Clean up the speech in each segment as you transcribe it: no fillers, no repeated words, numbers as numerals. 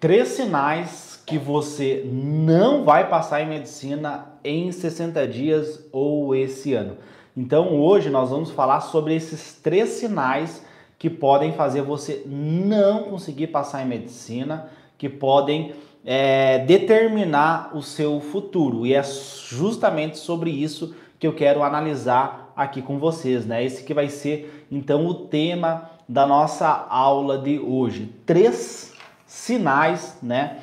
Três sinais que você não vai passar em medicina em 60 dias ou esse ano. Então hoje nós vamos falar sobre esses três sinais que podem fazer você não conseguir passar em medicina, que podem determinar o seu futuro. E é justamente sobre isso que eu quero analisar aqui com vocês, né? Esse que vai ser então o tema da nossa aula de hoje. Três sinais, né,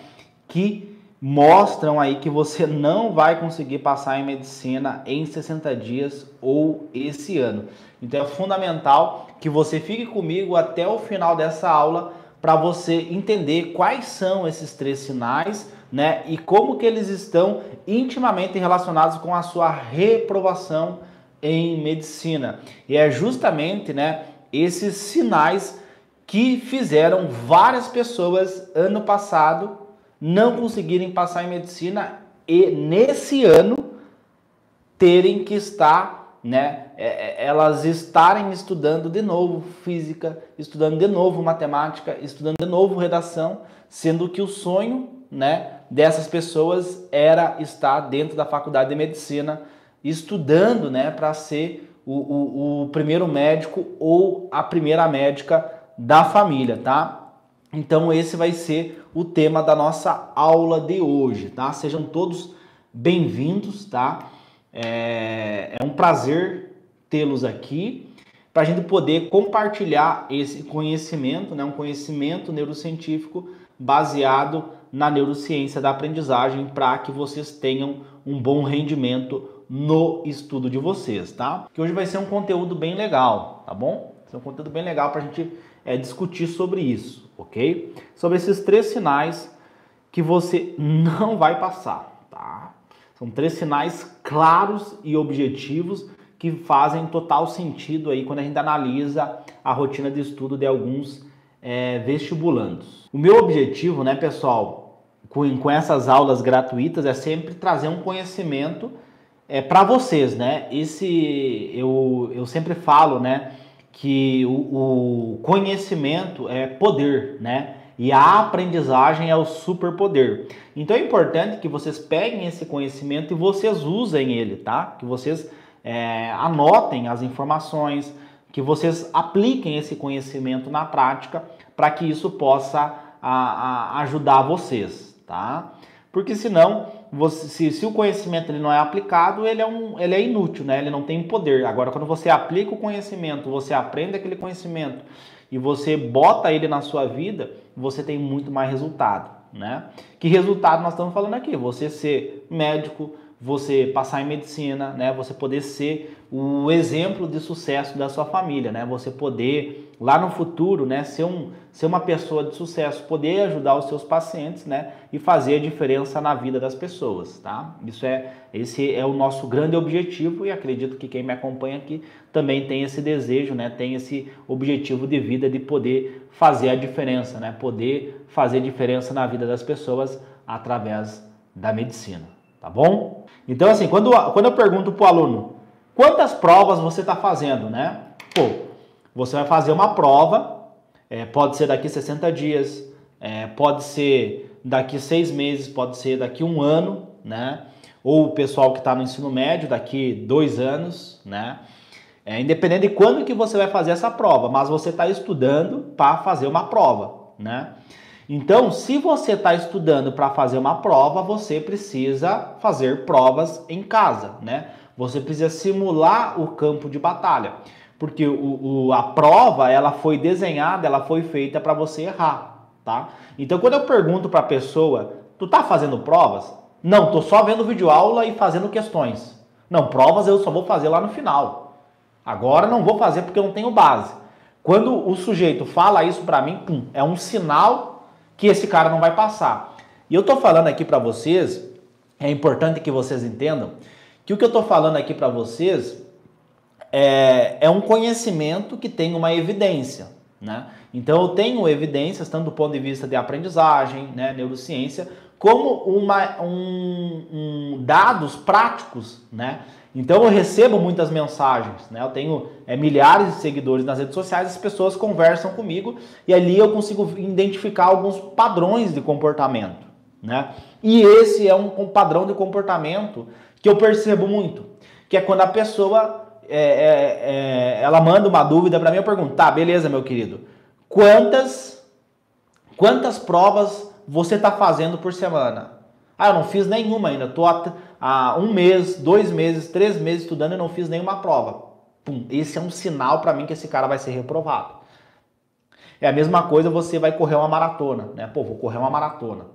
que mostram aí que você não vai conseguir passar em medicina em 60 dias ou esse ano. Então é fundamental que você fique comigo até o final dessa aula para você entender quais são esses três sinais, né, e como que eles estão intimamente relacionados com a sua reprovação em medicina. E é justamente, né, esses sinais que fizeram várias pessoas ano passado não conseguirem passar em medicina e nesse ano terem que estar, né, elas estarem estudando de novo física, estudando de novo matemática, estudando de novo redação, sendo que o sonho, né, dessas pessoas era estar dentro da faculdade de medicina, estudando, né, para ser o primeiro médico ou a primeira médica da família, tá? Então esse vai ser o tema da nossa aula de hoje, tá? Sejam todos bem-vindos, tá? É um prazer tê-los aqui para a gente poder compartilhar esse conhecimento, né? Um conhecimento neurocientífico baseado na neurociência da aprendizagem para que vocês tenham um bom rendimento no estudo de vocês, tá? Que hoje vai ser um conteúdo bem legal, tá bom? Vai ser um conteúdo bem legal para a gente discutir sobre isso, ok? Sobre esses três sinais que você não vai passar, tá? São três sinais claros e objetivos que fazem total sentido aí quando a gente analisa a rotina de estudo de alguns vestibulandos. O meu objetivo, né, pessoal, com essas aulas gratuitas é sempre trazer um conhecimento para vocês, né? Eu sempre falo, né, que o conhecimento é poder, né? E a aprendizagem é o superpoder. Então é importante que vocês peguem esse conhecimento e vocês usem ele, tá? Que vocês anotem as informações, que vocês apliquem esse conhecimento na prática para que isso possa ajudar vocês, tá? Porque senão, se o conhecimento ele não é aplicado, ele é inútil, né? Ele não tem poder. Agora, quando você aplica o conhecimento, você aprende aquele conhecimento e você bota ele na sua vida, você tem muito mais resultado, né? Que resultado nós estamos falando aqui? Você ser médico, você passar em medicina, né? Você poder ser o exemplo de sucesso da sua família, né? Você poder lá no futuro, né, ser uma pessoa de sucesso, poder ajudar os seus pacientes, né, e fazer a diferença na vida das pessoas, tá? Esse é o nosso grande objetivo e acredito que quem me acompanha aqui também tem esse desejo, né, tem esse objetivo de vida de poder fazer a diferença, né, poder fazer diferença na vida das pessoas através da medicina, tá bom? Então assim, quando eu pergunto para o aluno, quantas provas você está fazendo, né? Pô, você vai fazer uma prova, pode ser daqui 60 dias, pode ser daqui 6 meses, pode ser daqui 1 ano, né? Ou o pessoal que está no ensino médio, daqui 2 anos, né? Independente de quando que você vai fazer essa prova, mas você está estudando para fazer uma prova, né? Então, se você está estudando para fazer uma prova, você precisa fazer provas em casa, né? Você precisa simular o campo de batalha. Porque a prova, ela foi desenhada, ela foi feita para você errar, tá? Então, quando eu pergunto para a pessoa, tu tá fazendo provas? Não, tô só vendo videoaula e fazendo questões. Não, provas eu só vou fazer lá no final. Agora não vou fazer porque eu não tenho base. Quando o sujeito fala isso para mim, é um sinal que esse cara não vai passar. E eu tô falando aqui para vocês, é importante que vocês entendam, que o que eu tô falando aqui para vocês é um conhecimento que tem uma evidência, né? Então eu tenho evidências tanto do ponto de vista de aprendizagem, né, neurociência, como dados práticos, né? Então eu recebo muitas mensagens, né? Eu tenho milhares de seguidores nas redes sociais, as pessoas conversam comigo e ali eu consigo identificar alguns padrões de comportamento, né? E esse é um padrão de comportamento que eu percebo muito, que é quando a pessoa ela manda uma dúvida para mim, eu pergunto, tá, beleza, meu querido, quantas provas você está fazendo por semana? Ah, eu não fiz nenhuma ainda, estou há 1 mês, 2 meses, 3 meses estudando e não fiz nenhuma prova. Pum, esse é um sinal para mim que esse cara vai ser reprovado. É a mesma coisa, você vai correr uma maratona, né? Pô, vou correr uma maratona.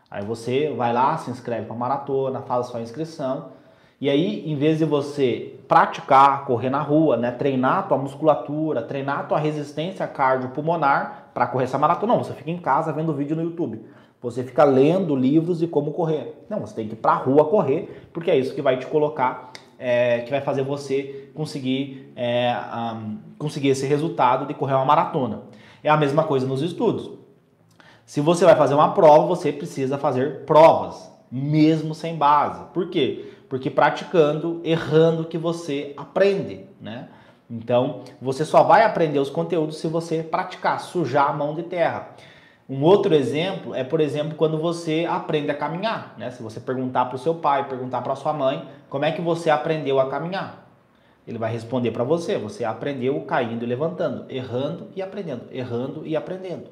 Aí você vai lá, se inscreve para a maratona, faz a sua inscrição. E aí, em vez de você praticar, correr na rua, né, treinar a tua musculatura, treinar a tua resistência cardiopulmonar para correr essa maratona, não, você fica em casa vendo vídeo no YouTube. Você fica lendo livros de como correr. Não, você tem que ir para a rua correr, porque é isso que vai te colocar, que vai fazer você conseguir esse resultado de correr uma maratona. É a mesma coisa nos estudos. Se você vai fazer uma prova, você precisa fazer provas, mesmo sem base. Por quê? Porque praticando, errando que você aprende, né? Então, você só vai aprender os conteúdos se você praticar, sujar a mão de terra. Um outro exemplo é, por exemplo, quando você aprende a caminhar, né? Se você perguntar para o seu pai, perguntar para a sua mãe, como é que você aprendeu a caminhar? Ele vai responder para você, você aprendeu caindo e levantando, errando e aprendendo,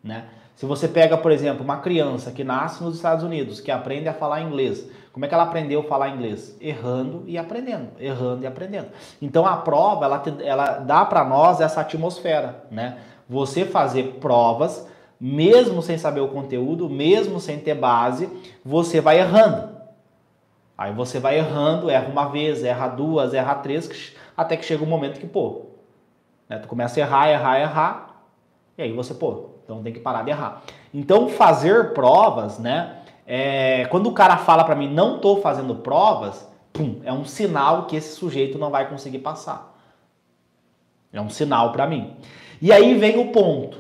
né? Se você pega, por exemplo, uma criança que nasce nos Estados Unidos, que aprende a falar inglês, como é que ela aprendeu a falar inglês? Errando e aprendendo, errando e aprendendo. Então a prova, ela dá para nós essa atmosfera, né? Você fazer provas, mesmo sem saber o conteúdo, mesmo sem ter base, você vai errando. Aí você vai errando, erra uma vez, erra duas, erra três, até que chega um momento que, pô, né, tu começa a errar, e aí você, pô, então tem que parar de errar. Então fazer provas, né, quando o cara fala pra mim, não tô fazendo provas, pum, é um sinal que esse sujeito não vai conseguir passar. É um sinal pra mim. E aí vem o ponto,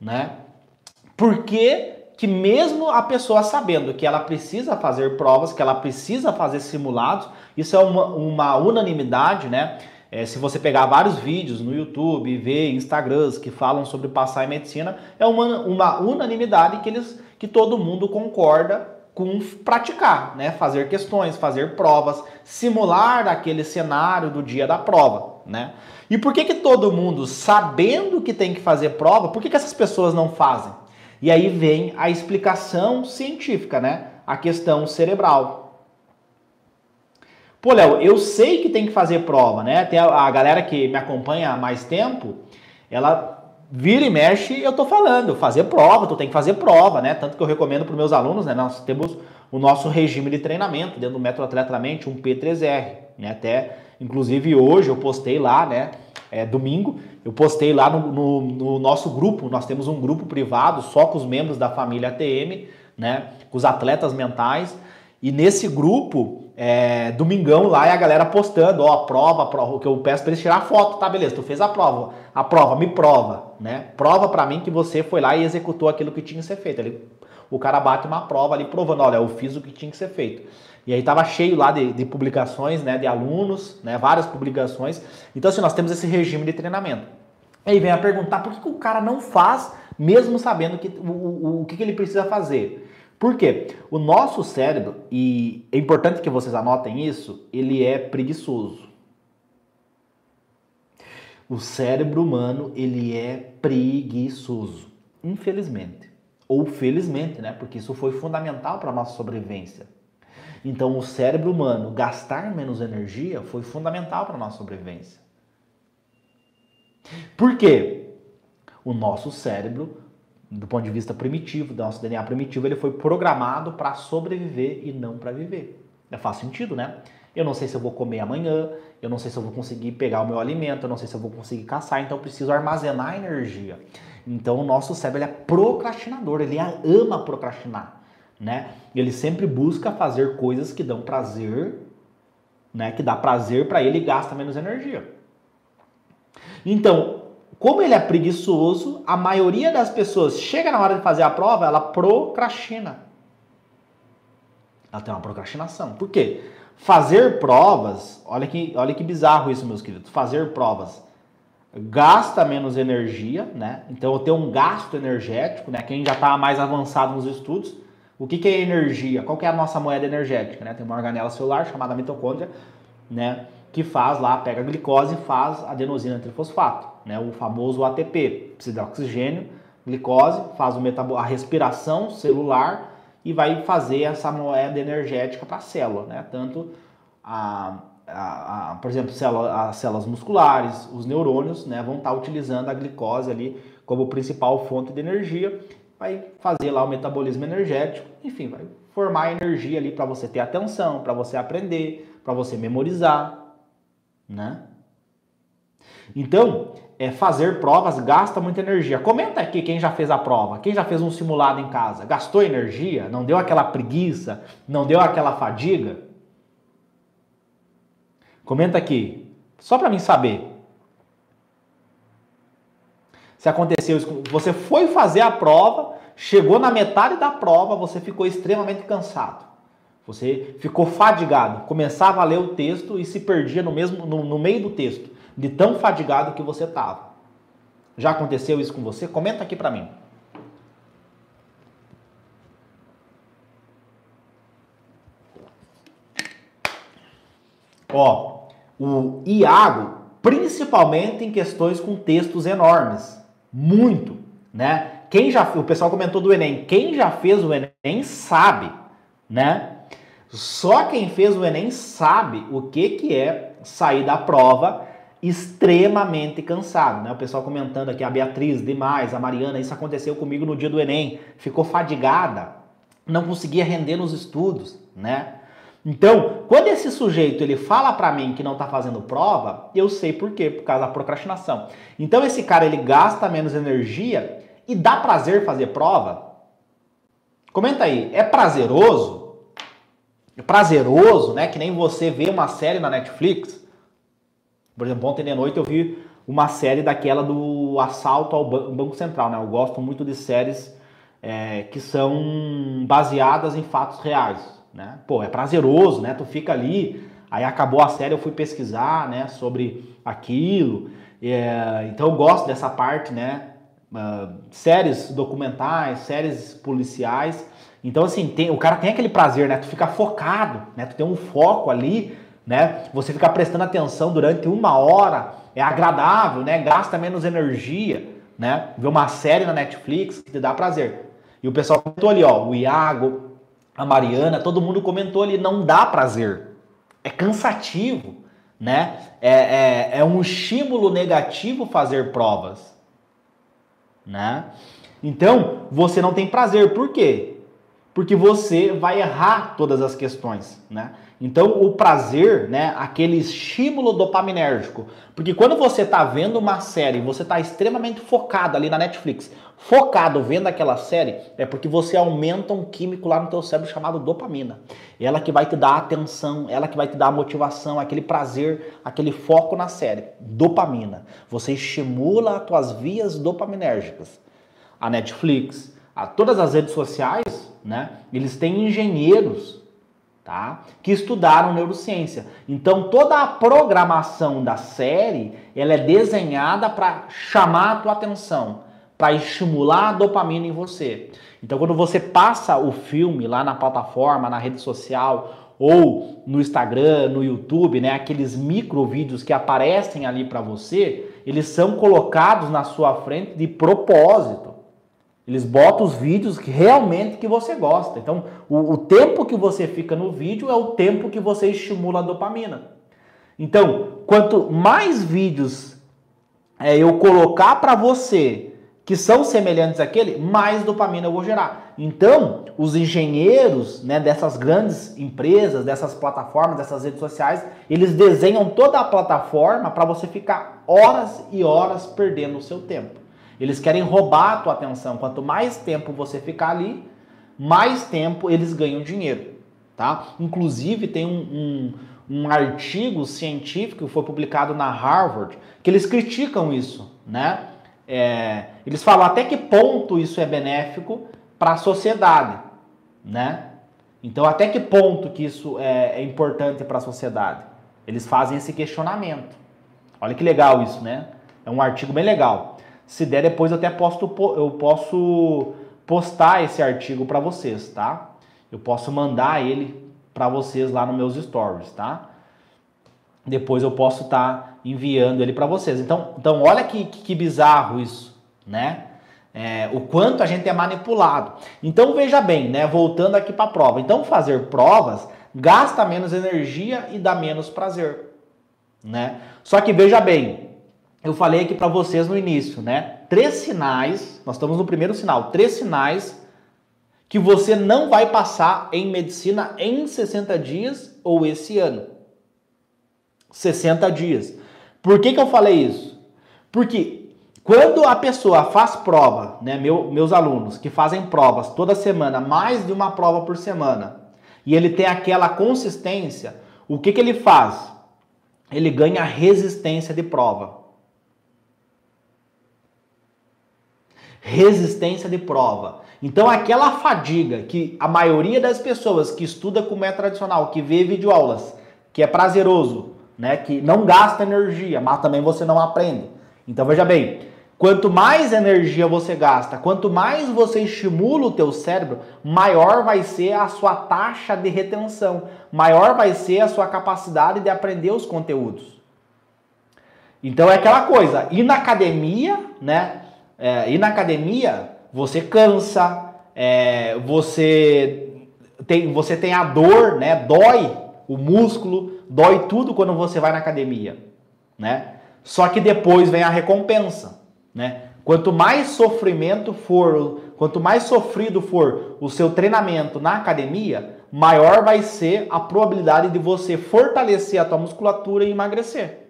né, por que mesmo a pessoa sabendo que ela precisa fazer provas, que ela precisa fazer simulados, isso é uma unanimidade, né? Se você pegar vários vídeos no YouTube e ver Instagrams que falam sobre passar em medicina, é uma unanimidade que todo mundo concorda com praticar, né? Fazer questões, fazer provas, simular aquele cenário do dia da prova, né? E por que todo mundo, sabendo que tem que fazer prova, por que essas pessoas não fazem? E aí vem a explicação científica, né? A questão cerebral. Pô, Léo, eu sei que tem que fazer prova, né? Tem a galera que me acompanha há mais tempo, ela vira e mexe, eu tô falando, fazer prova, tu tem que fazer prova, né? Tanto que eu recomendo para os meus alunos, né? Nós temos o nosso regime de treinamento dentro do Método Atleta da Mente, um P3R, né? Até, inclusive, hoje eu postei lá, né? Domingo, eu postei lá no nosso grupo, nós temos um grupo privado só com os membros da família ATM, né, com os atletas mentais, e nesse grupo, domingão lá, é a galera postando, ó, a prova, o que eu peço para eles tirar foto, tá, beleza, tu fez a prova, me prova, né, prova para mim que você foi lá e executou aquilo que tinha que ser feito. O cara bate uma prova ali provando, olha, eu fiz o que tinha que ser feito. E aí tava cheio lá de publicações, né, de alunos, né, várias publicações. Então assim, nós temos esse regime de treinamento. Aí vem a perguntar, por que o cara não faz, mesmo sabendo o que ele precisa fazer? Por quê? O nosso cérebro, e é importante que vocês anotem isso, ele é preguiçoso. O cérebro humano, ele é preguiçoso, infelizmente. Ou felizmente, né, porque isso foi fundamental para a nossa sobrevivência. Então, o cérebro humano gastar menos energia foi fundamental para a nossa sobrevivência. Por quê? O nosso cérebro, do ponto de vista primitivo, do nosso DNA primitivo, ele foi programado para sobreviver e não para viver. Faz sentido, né? Eu não sei se eu vou comer amanhã, eu não sei se eu vou conseguir pegar o meu alimento, eu não sei se eu vou conseguir caçar, então eu preciso armazenar energia. Então, o nosso cérebro ele é procrastinador, ele ama procrastinar. Né? Ele sempre busca fazer coisas que dão prazer, né? Que dá prazer para ele e gasta menos energia. Então, como ele é preguiçoso, a maioria das pessoas chega na hora de fazer a prova, ela procrastina. Ela tem uma procrastinação. Por quê? Fazer provas, olha que bizarro isso, meus queridos. Fazer provas gasta menos energia, né? Então eu tenho um gasto energético, né? Quem já está mais avançado nos estudos, o que é energia? Qual que é a nossa moeda energética, né? Tem uma organela celular chamada mitocôndria, né? Que faz lá, pega a glicose e faz adenosina trifosfato, né? O famoso ATP, precisa de oxigênio, glicose, faz a respiração celular e vai fazer essa moeda energética para a célula, né? Tanto por exemplo, as células musculares, os neurônios, né, vão estar utilizando a glicose ali como principal fonte de energia, vai fazer lá o metabolismo energético, enfim, vai formar energia ali para você ter atenção, para você aprender, para você memorizar, né? Então, fazer provas gasta muita energia. Comenta aqui quem já fez a prova, quem já fez um simulado em casa, gastou energia, não deu aquela preguiça, não deu aquela fadiga? Comenta aqui, só para mim saber. Se aconteceu isso, você foi fazer a prova, chegou na metade da prova, você ficou extremamente cansado. Você ficou fadigado, começava a ler o texto e se perdia no meio do texto, de tão fadigado que você estava. Já aconteceu isso com você? Comenta aqui para mim. Ó, o Iago, principalmente em questões com textos enormes, muito, né? O pessoal comentou do Enem, quem já fez o Enem sabe, né? Só quem fez o Enem sabe o que é sair da prova extremamente cansado, né? O pessoal comentando aqui, a Beatriz, demais, a Mariana, isso aconteceu comigo no dia do Enem, ficou fadigada, não conseguia render nos estudos, né? Então, quando esse sujeito ele fala para mim que não está fazendo prova, eu sei por quê, por causa da procrastinação. Então esse cara ele gasta menos energia e dá prazer fazer prova? Comenta aí, é prazeroso? É prazeroso, né? Que nem você vê uma série na Netflix. Por exemplo, ontem de noite eu vi uma série daquela do assalto ao Banco Central, né? Eu gosto muito de séries que são baseadas em fatos reais. Né? Pô, é prazeroso, né? Tu fica ali, aí acabou a série, eu fui pesquisar, né, sobre aquilo. Então eu gosto dessa parte, né? Séries documentais, séries policiais. Então, assim, o cara tem aquele prazer, né? Tu fica focado, né? Tu tem um foco ali, né? Você fica prestando atenção durante 1 hora, é agradável, né? Gasta menos energia, né? Ver uma série na Netflix que te dá prazer. E o pessoal comentou ali, ó, o Iago, a Mariana, todo mundo comentou ali, não dá prazer, é cansativo, né? É um estímulo negativo fazer provas, né? Então, você não tem prazer, por quê? Porque você vai errar todas as questões, né? Então, o prazer, né, aquele estímulo dopaminérgico, porque quando você está vendo uma série, você está extremamente focado ali na Netflix, focado vendo aquela série, é porque você aumenta um químico lá no teu cérebro chamado dopamina. Ela que vai te dar a atenção, ela que vai te dar a motivação, aquele prazer, aquele foco na série. Dopamina. Você estimula as tuas vias dopaminérgicas. A Netflix, todas as redes sociais, né, eles têm engenheiros, tá, que estudaram neurociência. Então toda a programação da série, ela é desenhada para chamar a tua atenção, para estimular a dopamina em você. Então quando você passa o filme lá na plataforma, na rede social ou no Instagram, no YouTube, né, aqueles micro vídeos que aparecem ali para você, eles são colocados na sua frente de propósito. Eles botam os vídeos que realmente que você gosta. Então, o tempo que você fica no vídeo é o tempo que você estimula a dopamina. Então, quanto mais vídeos eu colocar para você que são semelhantes àquele, mais dopamina eu vou gerar. Então, os engenheiros, né, dessas grandes empresas, dessas plataformas, dessas redes sociais, eles desenham toda a plataforma para você ficar horas e horas perdendo o seu tempo. Eles querem roubar a tua atenção. Quanto mais tempo você ficar ali, mais tempo eles ganham dinheiro, tá? Inclusive tem um artigo científico que foi publicado na Harvard que eles criticam isso, né? Eles falam até que ponto isso é benéfico para a sociedade, né? Então, até que ponto que isso é importante para a sociedade? Eles fazem esse questionamento. Olha que legal isso, né? É um artigo bem legal. Se der, depois eu posso postar esse artigo para vocês, tá? Eu posso mandar ele para vocês lá nos meus stories, tá? Depois eu posso estar enviando ele para vocês. Então olha que bizarro isso, né? O quanto a gente é manipulado. Então veja bem, né? Voltando aqui para a prova. Então fazer provas gasta menos energia e dá menos prazer, né? Só que veja bem, eu falei aqui para vocês no início, né? 3 sinais, nós estamos no primeiro sinal, 3 sinais que você não vai passar em medicina em 60 dias ou esse ano. 60 dias. Por que eu falei isso? Porque quando a pessoa faz prova, né, meus alunos que fazem provas toda semana, mais de uma prova por semana, e ele tem aquela consistência, o que ele faz? Ele ganha resistência de prova. Resistência de prova. Então aquela fadiga que a maioria das pessoas que estuda com método tradicional, que vê videoaulas, que é prazeroso, né, que não gasta energia, mas também você não aprende. Então veja bem, quanto mais energia você gasta, quanto mais você estimula o teu cérebro, maior vai ser a sua taxa de retenção, maior vai ser a sua capacidade de aprender os conteúdos. Então é aquela coisa, ir na academia, né? Ir na academia, você cansa, você tem a dor, né? Dói o músculo, dói tudo quando você vai na academia, né? Só que depois vem a recompensa, né? Quanto mais sofrimento for, quanto mais sofrido for o seu treinamento na academia, maior vai ser a probabilidade de você fortalecer a tua musculatura e emagrecer.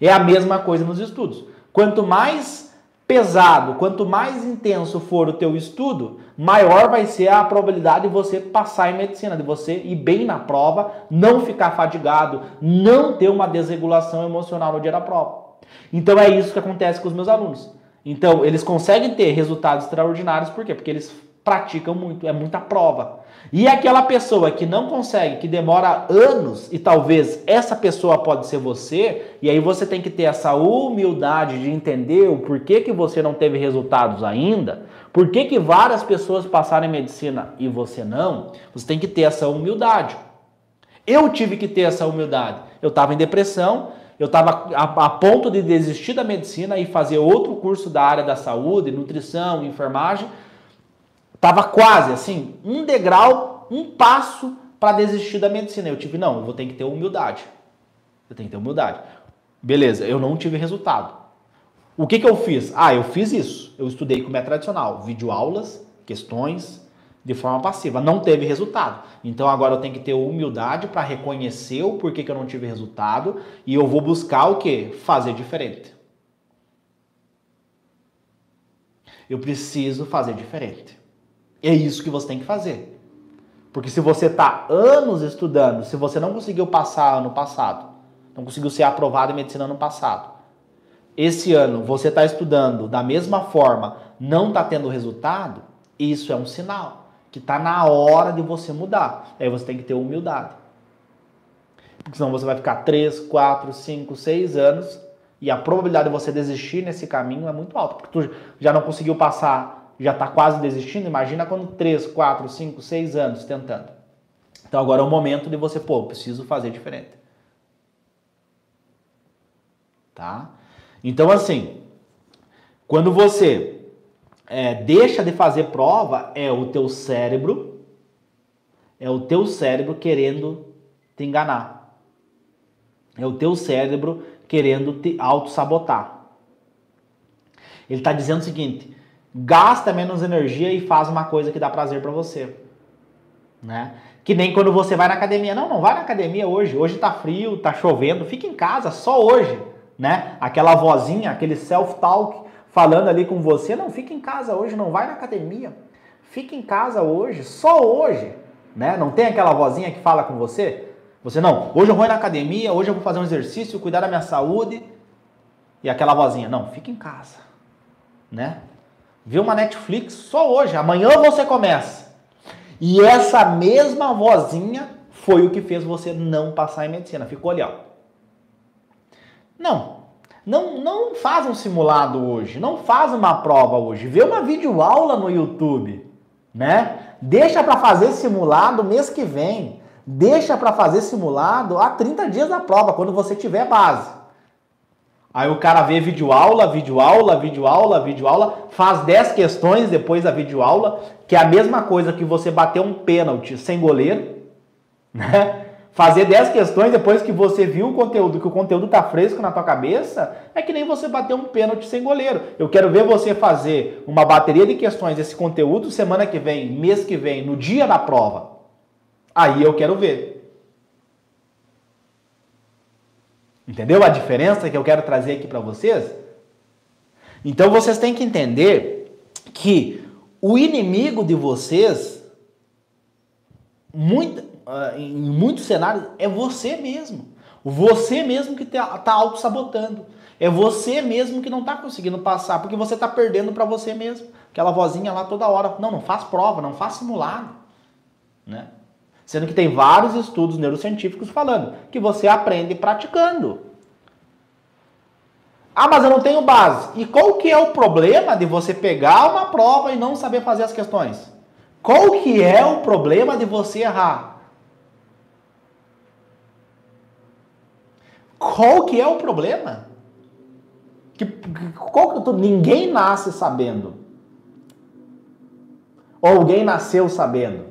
É a mesma coisa nos estudos. Quanto mais pesado, quanto mais intenso for o teu estudo, maior vai ser a probabilidade de você passar em medicina, de você ir bem na prova, não ficar fadigado, não ter uma desregulação emocional no dia da prova. Então é isso que acontece com os meus alunos. Então eles conseguem ter resultados extraordinários, por quê? Porque eles praticam muito, é muita prova. E aquela pessoa que não consegue, que demora anos, e talvez essa pessoa pode ser você, e aí você tem que ter essa humildade de entender o porquê que você não teve resultados ainda, por que várias pessoas passaram em medicina e você não, você tem que ter essa humildade. Eu tive que ter essa humildade. Eu estava em depressão, eu estava a ponto de desistir da medicina e fazer outro curso da área da saúde, nutrição, enfermagem. Tava quase assim, um degrau, um passo para desistir da medicina. Eu vou ter que ter humildade. Eu tenho que ter humildade. Beleza, eu não tive resultado. O que eu fiz? Eu fiz isso. Eu estudei como é tradicional, videoaulas, questões, de forma passiva. Não teve resultado. Então agora eu tenho que ter humildade para reconhecer o porquê que eu não tive resultado e eu vou buscar o quê? Fazer diferente. Eu preciso fazer diferente. É isso que você tem que fazer. Porque se você está anos estudando, se você não conseguiu passar ano passado, não conseguiu ser aprovado em medicina ano passado, esse ano você está estudando da mesma forma, não está tendo resultado, isso é um sinal que está na hora de você mudar. Aí você tem que ter humildade. Porque senão você vai ficar 3, 4, 5, 6 anos e a probabilidade de você desistir nesse caminho é muito alta. Porque tu já não conseguiu passar, já está quase desistindo, imagina quando 3, 4, 5, 6 anos tentando. Então agora é o momento de você, preciso fazer diferente. Tá? Então assim, quando você deixa de fazer prova, é o teu cérebro querendo te enganar. É o teu cérebro querendo te auto-sabotar. Ele está dizendo o seguinte: gasta menos energia e faz uma coisa que dá prazer para você, né? Que nem quando você vai na academia. Não vai na academia hoje. Hoje tá frio, tá chovendo. Fica em casa só hoje, né? Aquela vozinha, aquele self-talk falando ali com você. Não, fica em casa hoje, não vai na academia. Fica em casa hoje, só hoje, né? Não tem aquela vozinha que fala com você? Você não, hoje eu vou na academia, hoje eu vou fazer um exercício, cuidar da minha saúde. E aquela vozinha, não, fica em casa, né? Vê uma Netflix só hoje, amanhã você começa. E essa mesma vozinha foi o que fez você não passar em medicina. Ficou ali, ó. Não faz um simulado hoje, não faz uma prova hoje. Vê uma videoaula no YouTube, né? Deixa para fazer simulado mês que vem. Deixa para fazer simulado há 30 dias da prova, quando você tiver base. Aí o cara vê videoaula, faz 10 questões depois da videoaula, que é a mesma coisa que você bater um pênalti sem goleiro, né? Fazer 10 questões depois que você viu o conteúdo, que o conteúdo tá fresco na tua cabeça, é que nem você bater um pênalti sem goleiro. Eu quero ver você fazer uma bateria de questões desse conteúdo semana que vem, mês que vem, no dia da prova. Aí eu quero ver. Entendeu a diferença que eu quero trazer aqui para vocês? Então vocês têm que entender que o inimigo de vocês, em muitos cenários, é você mesmo. Você mesmo que está auto-sabotando. É você mesmo que não está conseguindo passar, porque você está perdendo para você mesmo. Aquela vozinha lá toda hora. Não faz prova, não faz simulado. Né? Sendo que tem vários estudos neurocientíficos falando que você aprende praticando. Ah, mas eu não tenho base. E qual que é o problema de você pegar uma prova e não saber fazer as questões? Qual que é o problema de você errar? Qual que é o problema? Ninguém nasce sabendo. Ou alguém nasceu sabendo.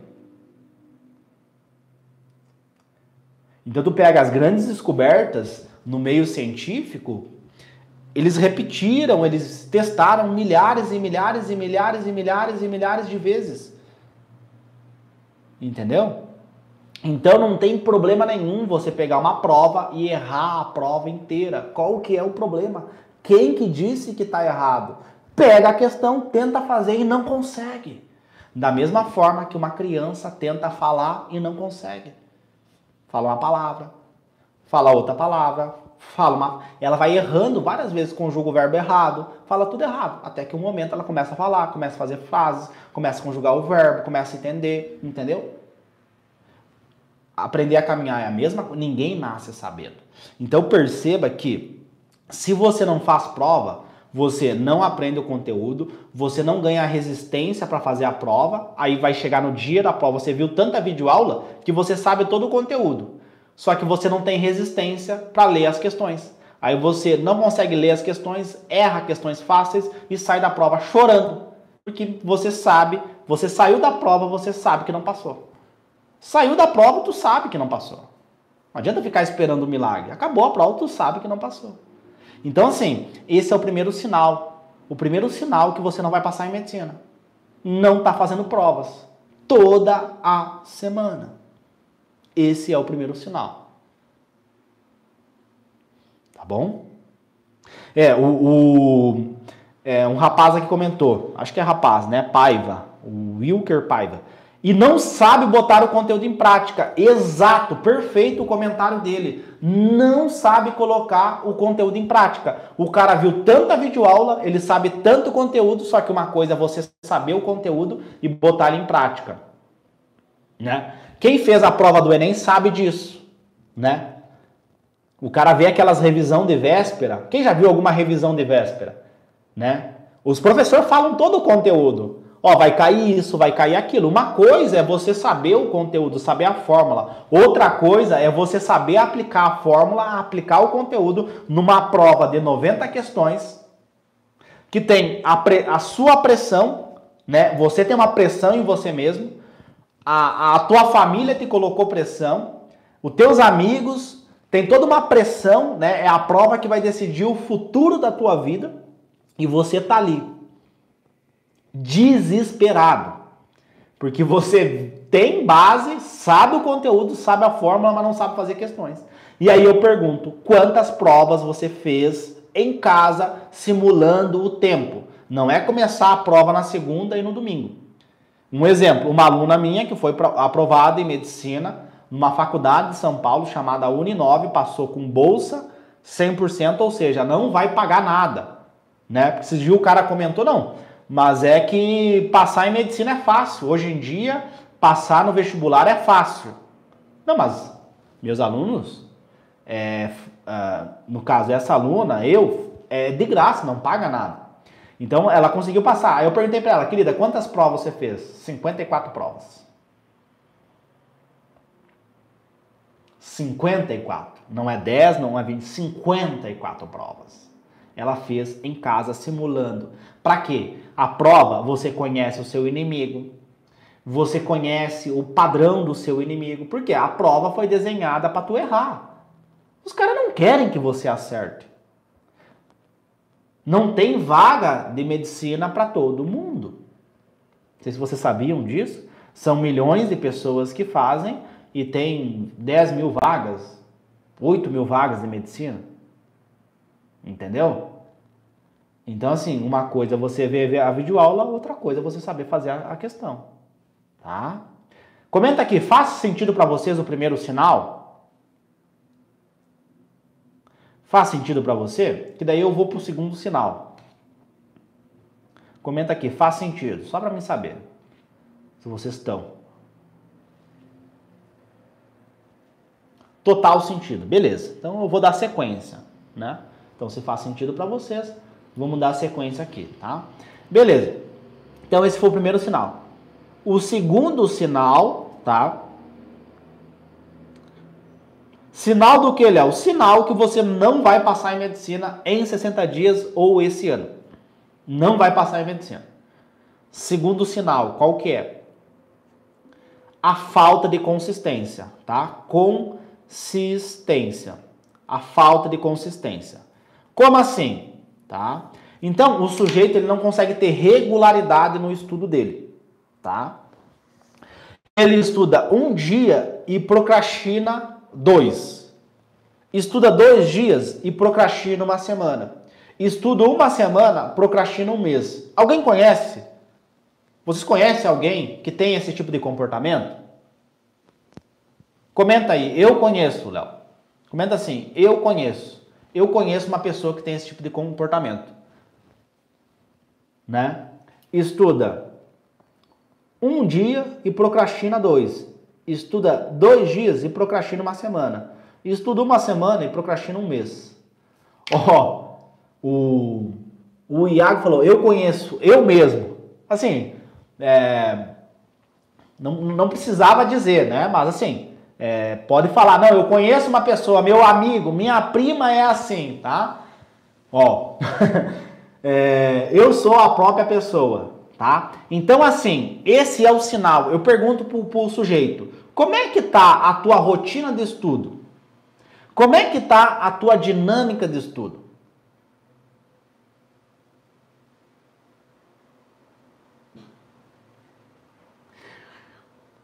Então tu pega as grandes descobertas no meio científico, eles repetiram, eles testaram milhares e milhares e milhares e milhares e milhares de vezes. Entendeu? Então não tem problema nenhum você pegar uma prova e errar a prova inteira. Qual que é o problema? Quem que disse que está errado? Pega a questão, tenta fazer e não consegue. Da mesma forma que uma criança tenta falar e não consegue. Fala uma palavra, fala outra palavra, ela vai errando várias vezes, conjuga o verbo errado, fala tudo errado, até que um momento ela começa a falar, começa a fazer frases, começa a conjugar o verbo, começa a entender, entendeu? Aprender a caminhar é a mesma coisa, ninguém nasce sabendo. Então perceba que se você não faz prova, você não aprende o conteúdo, você não ganha resistência para fazer a prova, aí vai chegar no dia da prova, você viu tanta videoaula que você sabe todo o conteúdo, só que você não tem resistência para ler as questões. Aí você não consegue ler as questões, erra questões fáceis e sai da prova chorando, porque você sabe, você saiu da prova, você sabe que não passou. Saiu da prova, tu sabe que não passou. Não adianta ficar esperando o milagre. Acabou a prova, tu sabe que não passou. Então, assim, esse é o primeiro sinal. O primeiro sinal que você não vai passar em medicina. Não está fazendo provas. Toda a semana. Esse é o primeiro sinal. Tá bom? Um rapaz aqui comentou. Acho que é rapaz, né? Paiva. O Wilker Paiva. E não sabe botar o conteúdo em prática. Exato, perfeito o comentário dele. Não sabe colocar o conteúdo em prática. O cara viu tanta videoaula, ele sabe tanto conteúdo, só que uma coisa é você saber o conteúdo e botar ele em prática. Né? Quem fez a prova do Enem sabe disso. Né? O cara vê aquelas revisão de véspera. Quem já viu alguma revisão de véspera? Né? Os professores falam todo o conteúdo. Ó, vai cair isso, vai cair aquilo. Uma coisa é você saber o conteúdo, saber a fórmula. Outra coisa é você saber aplicar a fórmula, aplicar o conteúdo numa prova de 90 questões que tem a sua pressão, né? Você tem uma pressão em você mesmo, a tua família te colocou pressão, os teus amigos, tem toda uma pressão, né? É a prova que vai decidir o futuro da tua vida e você tá ali. Desesperado, porque você tem base, sabe o conteúdo, sabe a fórmula, mas não sabe fazer questões. E aí eu pergunto, quantas provas você fez em casa simulando o tempo? Não é começar a prova na segunda e no domingo. Um exemplo, uma aluna minha que foi aprovada em medicina numa faculdade de São Paulo chamada Uninove, passou com bolsa 100%, ou seja, não vai pagar nada, né? Porque esse dia o cara comentou, não. Mas é que passar em medicina é fácil. Hoje em dia, passar no vestibular é fácil. Não, mas meus alunos, no caso essa aluna, é de graça, não paga nada. Então ela conseguiu passar. Aí eu perguntei para ela, querida, quantas provas você fez? 54 provas. 54. Não é 10, não é 20, 54 provas. Ela fez em casa simulando. Para quê? A prova, você conhece o seu inimigo, você conhece o padrão do seu inimigo, porque a prova foi desenhada para tu errar. Os caras não querem que você acerte. Não tem vaga de medicina para todo mundo. Não sei se vocês sabiam disso. São milhões de pessoas que fazem e tem 10 mil vagas, 8 mil vagas de medicina. Entendeu? Então, assim, uma coisa é você ver a videoaula, outra coisa é você saber fazer a questão. Tá? Comenta aqui, faz sentido para vocês o primeiro sinal? Faz sentido para você? Que daí eu vou para o segundo sinal. Comenta aqui, faz sentido, só para mim saber se vocês estão. Total sentido, beleza. Então eu vou dar sequência, né? Então se faz sentido para vocês, vamos dar sequência aqui, tá? Beleza. Então esse foi o primeiro sinal. O segundo sinal, tá? Sinal do que ele é? O sinal que você não vai passar em medicina em 60 dias ou esse ano. Não vai passar em medicina. Segundo sinal, qual que é? A falta de consistência, tá? Consistência. A falta de consistência. Como assim? Tá? Então, o sujeito ele não consegue ter regularidade no estudo dele. Tá? Ele estuda um dia e procrastina 2. Estuda 2 dias e procrastina uma semana. Estuda uma semana, procrastina um mês. Alguém conhece? Vocês conhecem alguém que tem esse tipo de comportamento? Comenta aí, eu conheço, Léo. Comenta assim, eu conheço. Eu conheço uma pessoa que tem esse tipo de comportamento. Né? Estuda um dia e procrastina 2. Estuda 2 dias e procrastina uma semana. Estuda uma semana e procrastina um mês. Ó, o Iago falou, eu conheço, eu mesmo. Assim, não precisava dizer, né? Mas assim, pode falar, não, eu conheço uma pessoa, meu amigo, minha prima é assim, tá? Ó, eu sou a própria pessoa, tá? Então, assim, esse é o sinal. Eu pergunto pro sujeito, como é que tá a tua rotina de estudo? Como é que tá a tua dinâmica de estudo?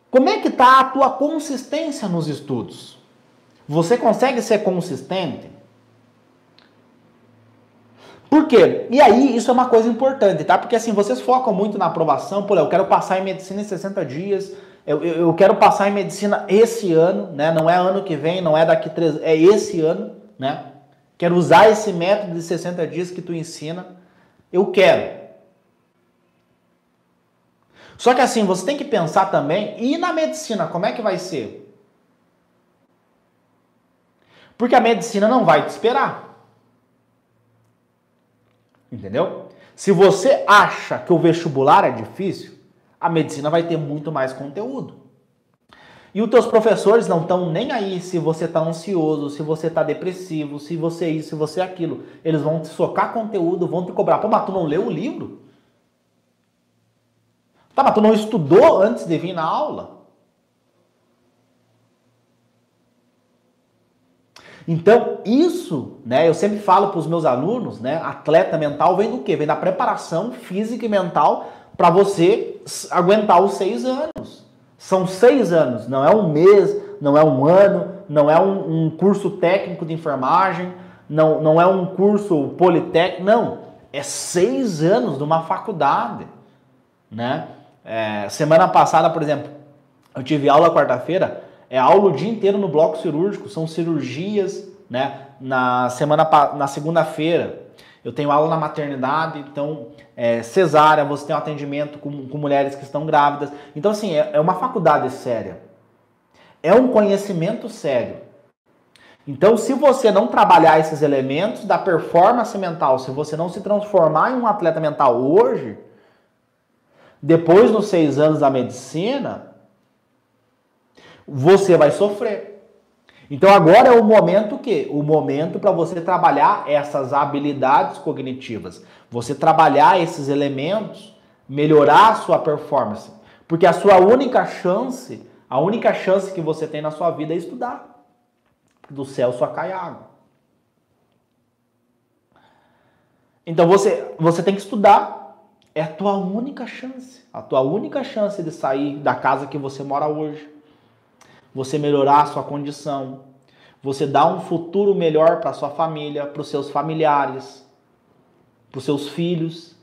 Como é que está a tua consistência nos estudos? Você consegue ser consistente? Por quê? E aí, isso é uma coisa importante, tá? Porque assim, vocês focam muito na aprovação, pô, eu quero passar em medicina em 60 dias, eu quero passar em medicina esse ano, né? Não é ano que vem, não é daqui 3, é esse ano, né? Quero usar esse método de 60 dias que tu ensina. Eu quero. Só que assim, você tem que pensar também, e na medicina, como é que vai ser? Porque a medicina não vai te esperar. Entendeu? Se você acha que o vestibular é difícil, a medicina vai ter muito mais conteúdo. E os teus professores não estão nem aí se você está ansioso, se você está depressivo, se você isso, se você aquilo. Eles vão te socar conteúdo, vão te cobrar. Pô, mas tu não leu o livro? Tá, mas tu não estudou antes de vir na aula? Então, isso, né, eu sempre falo para os meus alunos, né, atleta mental vem do quê? Vem da preparação física e mental para você aguentar os 6 anos. São 6 anos, não é um mês, não é um ano, não é um curso técnico de enfermagem, não é um curso politécnico, não. É 6 anos de uma faculdade, né? Semana passada, por exemplo, eu tive aula quarta-feira, aula o dia inteiro no bloco cirúrgico, são cirurgias, né, na segunda-feira. Eu tenho aula na maternidade, então cesárea, você tem um atendimento com mulheres que estão grávidas. Então, assim, é uma faculdade séria. É um conhecimento sério. Então, se você não trabalhar esses elementos da performance mental, se você não se transformar em um atleta mental hoje, depois dos 6 anos da medicina, você vai sofrer. Então agora é o momento que? O momento para você trabalhar essas habilidades cognitivas. Você trabalhar esses elementos, melhorar a sua performance. Porque a sua única chance que você tem na sua vida é estudar. Do céu só cai água. Então você tem que estudar. É a tua única chance. A tua única chance de sair da casa que você mora hoje. Você melhorar a sua condição, você dar um futuro melhor para a sua família, para os seus familiares, para os seus filhos.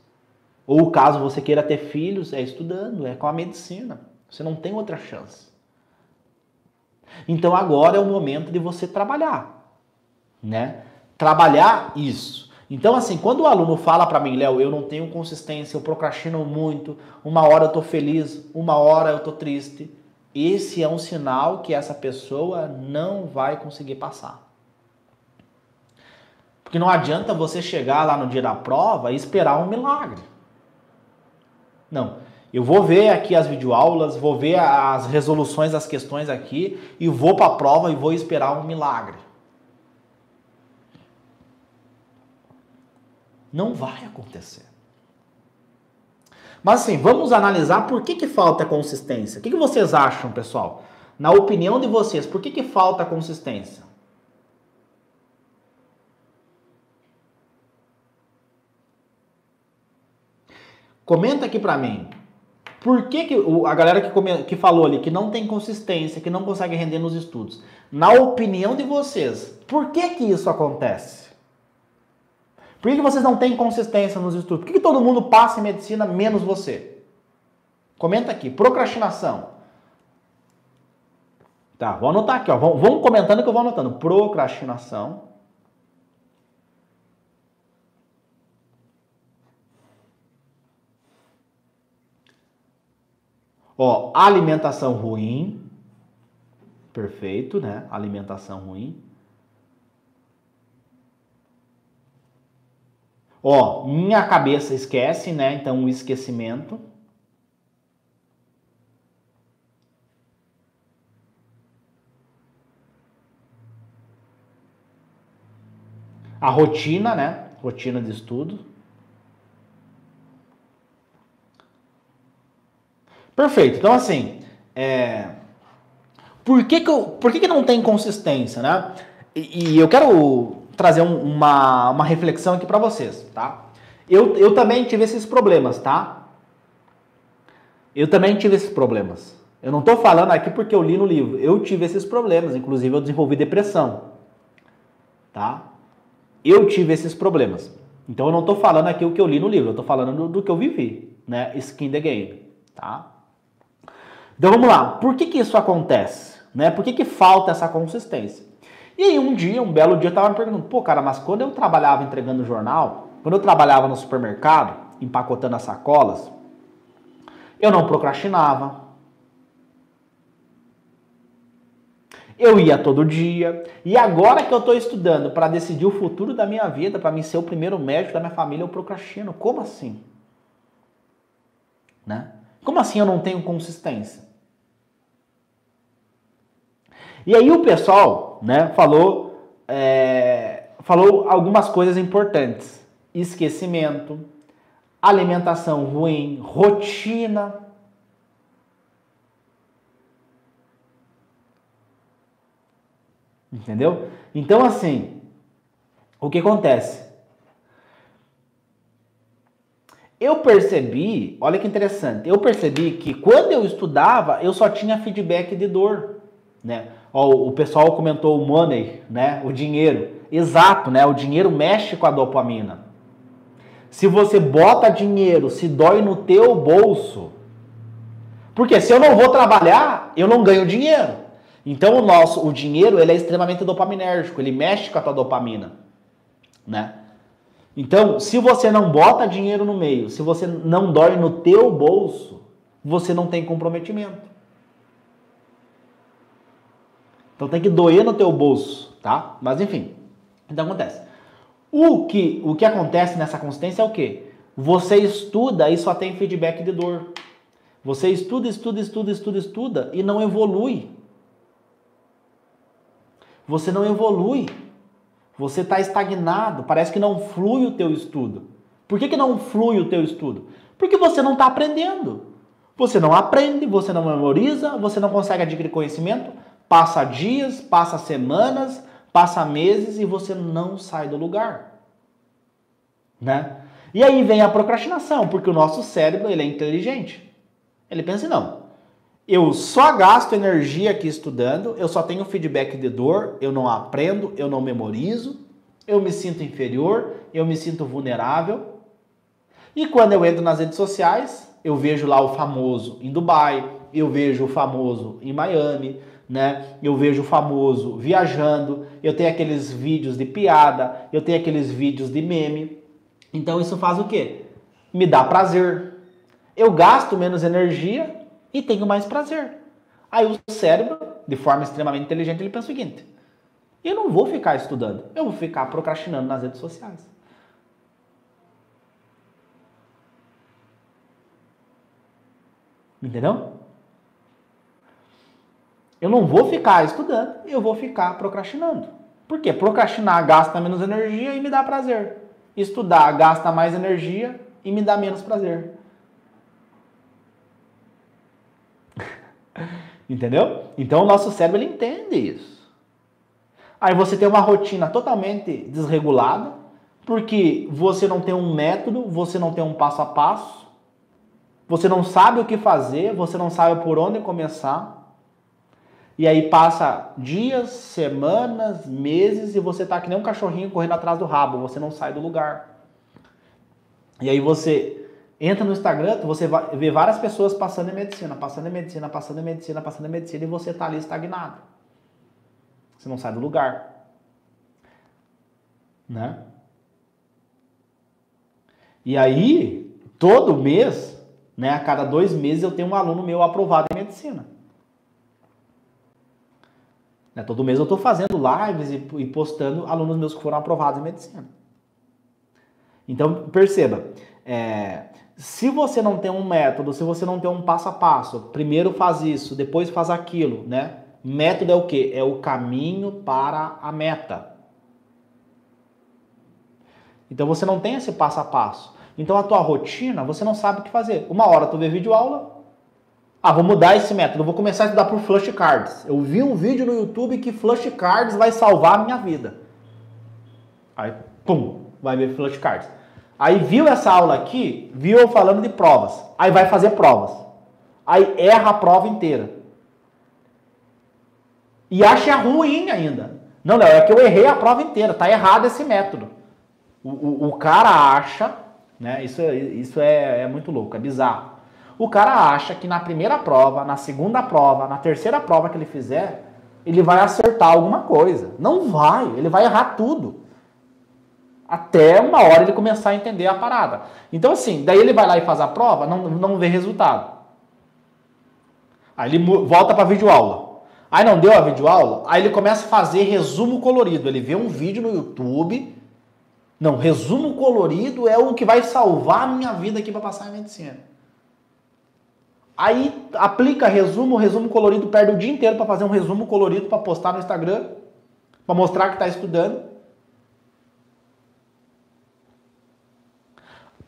Ou caso você queira ter filhos, é estudando, é com a medicina. Você não tem outra chance. Então agora é o momento de você trabalhar, né? Trabalhar isso. Então assim, quando o aluno fala para mim, Léo, eu não tenho consistência, eu procrastino muito, uma hora eu tô feliz, uma hora eu tô triste. Esse é um sinal que essa pessoa não vai conseguir passar. Porque não adianta você chegar lá no dia da prova e esperar um milagre. Não. Eu vou ver aqui as videoaulas, vou ver as resoluções das questões aqui e vou para a prova e vou esperar um milagre. Não vai acontecer. Mas assim, vamos analisar por que falta consistência. O que vocês acham, pessoal? Na opinião de vocês, por que falta consistência? Comenta aqui pra mim. Por que a galera que falou ali que não tem consistência, que não consegue render nos estudos? Na opinião de vocês, por que isso acontece? Por que vocês não têm consistência nos estudos? Por que todo mundo passa em medicina menos você? Comenta aqui. Procrastinação. Tá, vou anotar aqui, ó. Vamos comentando que eu vou anotando. Procrastinação. Ó, alimentação ruim. Perfeito, né? Alimentação ruim. Ó, minha cabeça esquece, né? Então, o esquecimento. A rotina, né? Rotina de estudo. Perfeito. Então, assim, por que não tem consistência, né? E eu quero trazer uma reflexão aqui para vocês, tá? Eu também tive esses problemas, tá? Eu também tive esses problemas. Eu não tô falando aqui porque eu li no livro. Eu tive esses problemas, inclusive eu desenvolvi depressão, tá? Eu tive esses problemas. Então eu não tô falando aqui o que eu li no livro, eu tô falando do que eu vivi, né? Skin the game, tá? Então vamos lá. Por que isso acontece, né? Por que falta essa consistência? E aí um belo dia eu tava me perguntando, pô, cara, mas quando eu trabalhava entregando jornal, quando eu trabalhava no supermercado, empacotando as sacolas, eu não procrastinava. Eu ia todo dia. E agora que eu estou estudando para decidir o futuro da minha vida, para mim ser o primeiro médico da minha família, eu procrastino. Como assim? Né? Como assim eu não tenho consistência? E aí o pessoal, né, falou algumas coisas importantes. Esquecimento, alimentação ruim, rotina. Entendeu? Então, assim, o que acontece? Eu percebi, olha que interessante, eu percebi que quando eu estudava, eu só tinha feedback de dor, né? Ó, o pessoal comentou o money, né? O dinheiro. Exato, né? O dinheiro mexe com a dopamina. Se você bota dinheiro, se dói no teu bolso. Porque se eu não vou trabalhar, eu não ganho dinheiro. Então o dinheiro ele é extremamente dopaminérgico, ele mexe com a tua dopamina, né? Então, se você não bota dinheiro no meio, se você não dói no teu bolso, você não tem comprometimento. Então tem que doer no teu bolso, tá? Mas enfim, então acontece. O que acontece nessa consistência é o quê? Você estuda e só tem feedback de dor. Você estuda e não evolui. Você não evolui. Você está estagnado, parece que não flui o teu estudo. Por que não flui o teu estudo? Porque você não está aprendendo. Você não aprende, você não memoriza, você não consegue adquirir conhecimento, passa dias, passa semanas, passa meses e você não sai do lugar. Né? E aí vem a procrastinação, porque o nosso cérebro ele é inteligente. Ele pensa, não, eu só gasto energia aqui estudando, eu só tenho feedback de dor, eu não aprendo, eu não memorizo, eu me sinto inferior, eu me sinto vulnerável. E quando eu entro nas redes sociais, eu vejo lá o famoso em Dubai, eu vejo o famoso em Miami, né? Eu vejo o famoso viajando, eu tenho aqueles vídeos de piada, eu tenho aqueles vídeos de meme. Então isso faz o quê? Me dá prazer. Eu gasto menos energia e tenho mais prazer. Aí o cérebro, de forma extremamente inteligente, ele pensa o seguinte: eu não vou ficar estudando, eu vou ficar procrastinando nas redes sociais. Entendeu? Eu não vou ficar estudando, eu vou ficar procrastinando. Por quê? Procrastinar gasta menos energia e me dá prazer. Estudar gasta mais energia e me dá menos prazer. Entendeu? Então o nosso cérebro ele entende isso. Aí você tem uma rotina totalmente desregulada, porque você não tem um método, você não tem um passo a passo, você não sabe o que fazer, você não sabe por onde começar. E aí passa dias, semanas, meses e você tá que nem um cachorrinho correndo atrás do rabo, você não sai do lugar. E aí você entra no Instagram, você vai ver várias pessoas passando em medicina e você tá ali estagnado. Você não sai do lugar. Né? E aí, todo mês, né, a cada 2 meses eu tenho um aluno meu aprovado em medicina. Né, todo mês eu estou fazendo lives e postando alunos meus que foram aprovados em medicina. Então, perceba, se você não tem um método, se você não tem um passo a passo, primeiro faz isso, depois faz aquilo, né? Método é o quê? É o caminho para a meta. Então você não tem esse passo a passo. Então a tua rotina, você não sabe o que fazer. Uma hora tu vê vídeo aula, vou mudar esse método, vou começar a estudar por flashcards. Eu vi um vídeo no YouTube que flashcards vai salvar a minha vida. Aí, pum, vai ver flashcards. Aí viu essa aula aqui, viu eu falando de provas. Aí vai fazer provas. Aí erra a prova inteira. E acha ruim ainda. Não, Léo, é que eu errei a prova inteira. Tá errado esse método. O cara acha, né? Isso é muito louco, é bizarro. O cara acha que na primeira prova, na segunda prova, na terceira prova que ele fizer, ele vai acertar alguma coisa. Não vai, ele vai errar tudo. Até uma hora ele começar a entender a parada. Então assim, daí ele vai lá e faz a prova, não vê resultado. Aí ele volta para videoaula. Aí não deu a videoaula, aí ele começa a fazer resumo colorido. Ele vê um vídeo no YouTube. Não, resumo colorido é o que vai salvar a minha vida aqui para passar em medicina. Aí aplica resumo colorido, perde o dia inteiro para fazer um resumo colorido para postar no Instagram, para mostrar que está estudando.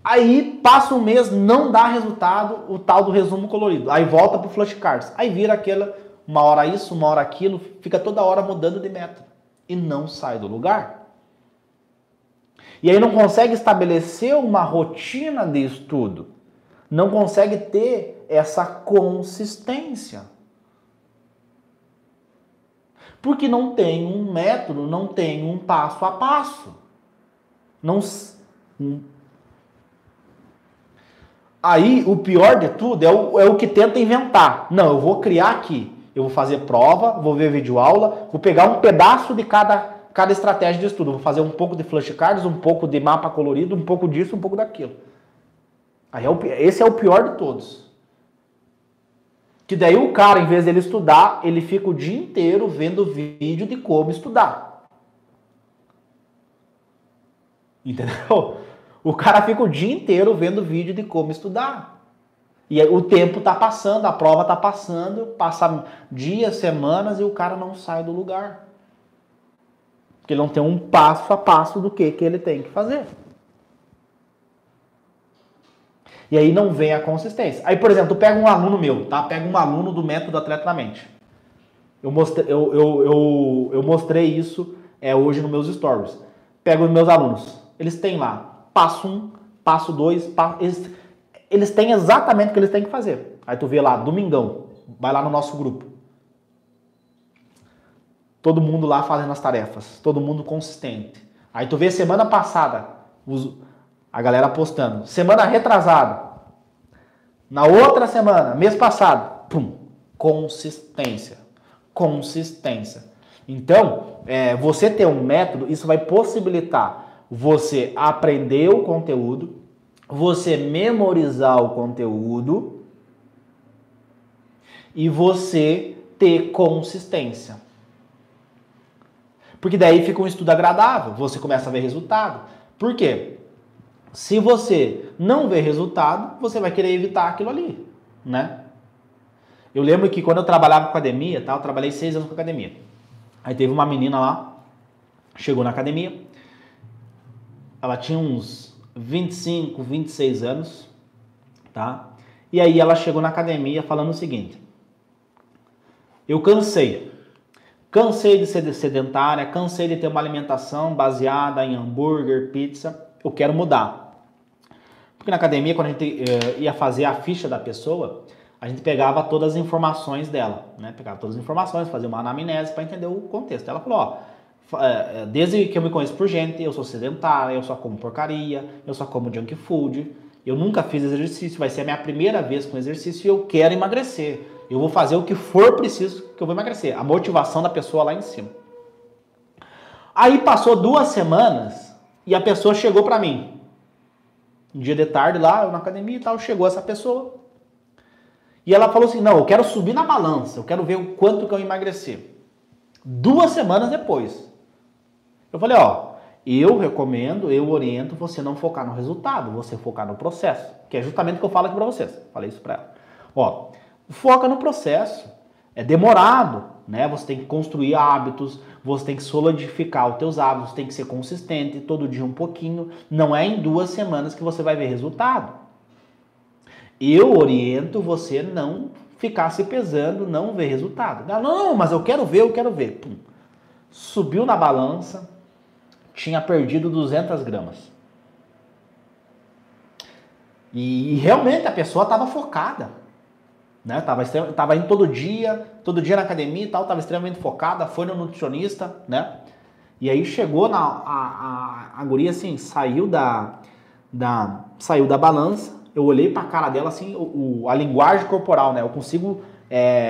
Aí passa um mês, não dá resultado o tal do resumo colorido. Aí volta pro flashcards. Aí vira aquela, uma hora isso, uma hora aquilo, fica toda hora mudando de método. E não sai do lugar. E aí não consegue estabelecer uma rotina de estudo. Não consegue ter essa consistência. Porque não tem um método, não tem um passo a passo. Aí, o pior de tudo é o que tenta inventar. Não, eu vou criar aqui. Eu vou fazer prova, vou ver videoaula, vou pegar um pedaço de cada cada estratégia de estudo. Vou fazer um pouco de flashcards, um pouco de mapa colorido, um pouco disso, um pouco daquilo. Aí esse é o pior de todos. Que daí o cara, em vez dele estudar, ele fica o dia inteiro vendo vídeo de como estudar. Entendeu? O cara fica o dia inteiro vendo vídeo de como estudar. E aí, o tempo tá passando, a prova tá passando, passa dias, semanas e o cara não sai do lugar. Porque ele não tem um passo a passo do que ele tem que fazer. E aí não vem a consistência. Aí, por exemplo, tu pega um aluno meu, tá? Pega um aluno do método Atleta da Mente. Eu mostrei isso hoje nos meus stories. Pego os meus alunos. Eles têm lá passo 1, passo 2, eles têm exatamente o que eles têm que fazer. Aí tu vê lá, domingão, vai lá no nosso grupo. Todo mundo lá fazendo as tarefas, todo mundo consistente. Aí tu vê semana passada, a galera postando. Semana retrasada. Na outra semana, mês passado, pum, consistência. Consistência. Então, você ter um método, isso vai possibilitar você aprender o conteúdo, você memorizar o conteúdo e você ter consistência. Porque daí fica um estudo agradável, você começa a ver resultado. Por quê? Se você não vê resultado, você vai querer evitar aquilo ali, né? Eu lembro que quando eu trabalhava com academia, tá? Eu trabalhei 6 anos com academia. Aí teve uma menina lá, chegou na academia, ela tinha uns 25, 26 anos, tá? E aí ela chegou na academia falando o seguinte: eu cansei de ser sedentária, cansei de ter uma alimentação baseada em hambúrguer, pizza, eu quero mudar. Porque na academia, quando a gente ia fazer a ficha da pessoa, a gente pegava todas as informações dela, né? Pegava todas as informações, fazia uma anamnese para entender o contexto. Ela falou, desde que eu me conheço por gente, eu sou sedentária, eu só como porcaria, eu só como junk food, eu nunca fiz exercício, vai ser a minha primeira vez com exercício e eu quero emagrecer. Eu vou fazer o que for preciso que eu vou emagrecer. A motivação da pessoa lá em cima. Aí passou 2 semanas e a pessoa chegou para mim. Um dia de tarde lá, eu na academia e tal, chegou essa pessoa. E ela falou assim, não, eu quero subir na balança, eu quero ver o quanto que eu emagreci. 2 semanas depois. Eu falei, eu recomendo, eu oriento você não focar no resultado, você focar no processo. Que é justamente o que eu falo aqui para vocês. Falei isso para ela. Foca no processo. É demorado, né? Você tem que construir hábitos, você tem que solidificar os teus hábitos, tem que ser consistente, todo dia um pouquinho. Não é em 2 semanas que você vai ver resultado. Eu oriento você não ficar se pesando, não ver resultado. Não, mas eu quero ver. Pum. Subiu na balança, tinha perdido 200 gramas. E realmente a pessoa estava focada. Né? Tava indo todo dia na academia e tal, tava extremamente focada, foi no nutricionista, né? E aí chegou a guria assim, saiu da balança, eu olhei pra cara dela assim, a linguagem corporal, né? Eu consigo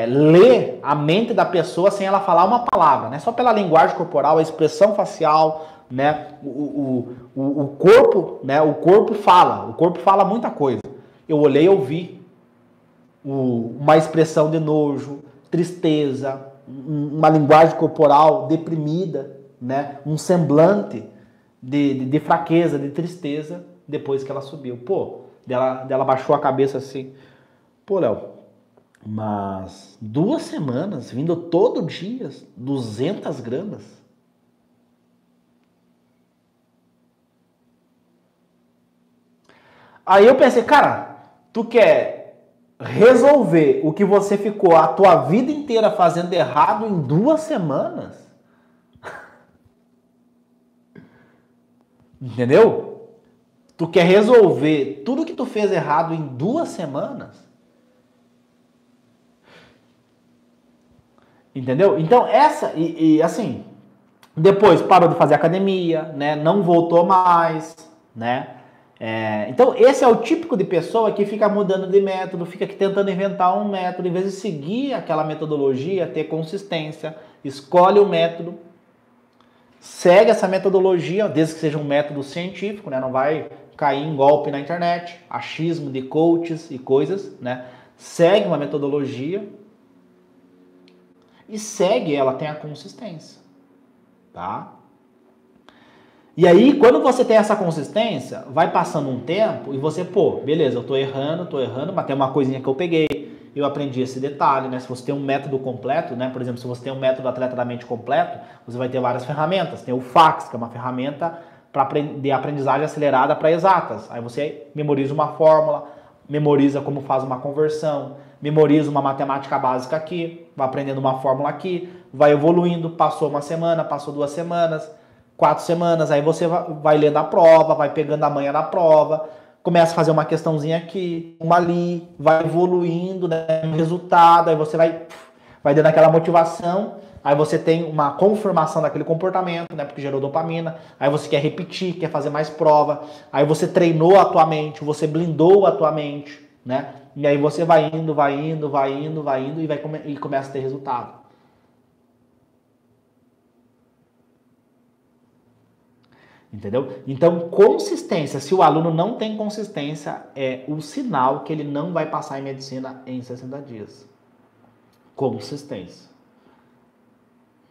ler a mente da pessoa sem ela falar uma palavra, né? Só pela linguagem corporal, a expressão facial, né? O corpo, né? O corpo fala muita coisa. Eu olhei e ouvi uma expressão de nojo, tristeza, uma linguagem corporal deprimida, né? Um semblante de fraqueza, de tristeza, depois que ela subiu. Dela baixou a cabeça assim. Léo, mas 2 semanas, vindo todo dia, 200 gramas? Aí eu pensei, cara, tu quer resolver o que você ficou a tua vida inteira fazendo errado em 2 semanas? Entendeu? Tu quer resolver tudo que tu fez errado em 2 semanas? Entendeu? Então assim, depois parou de fazer academia, né? Não voltou mais, né? Então esse é o típico de pessoa que fica mudando de método, fica aqui tentando inventar um método, em vez de seguir aquela metodologia, ter consistência, escolhe o método, segue essa metodologia, desde que seja um método científico, né? Não vai cair em golpe na internet, achismo de coaches e coisas, né? Segue uma metodologia e segue ela, tem a consistência, tá? E aí, quando você tem essa consistência, vai passando um tempo e você, pô, beleza, eu tô errando, mas tem uma coisinha que eu peguei, eu aprendi esse detalhe, né? Se você tem um método completo, né? Por exemplo, se você tem um método atleta da mente completo, você vai ter várias ferramentas. Tem o FACS, que é uma ferramenta de aprendizagem acelerada para exatas. Aí você memoriza uma fórmula, memoriza como faz uma conversão, memoriza uma matemática básica aqui, vai aprendendo uma fórmula aqui, vai evoluindo, passou uma semana, passou 2 semanas, 4 semanas, aí você vai lendo a prova, vai pegando a manha da prova, começa a fazer uma questãozinha aqui, uma ali, vai evoluindo, né, o resultado, aí você vai dando aquela motivação, aí você tem uma confirmação daquele comportamento, né, porque gerou dopamina, aí você quer repetir, quer fazer mais prova, aí você treinou a tua mente, você blindou a tua mente, né, e aí você vai indo e começa a ter resultado. Entendeu? Então, consistência, se o aluno não tem consistência, é o sinal que ele não vai passar em medicina em 60 dias. Consistência.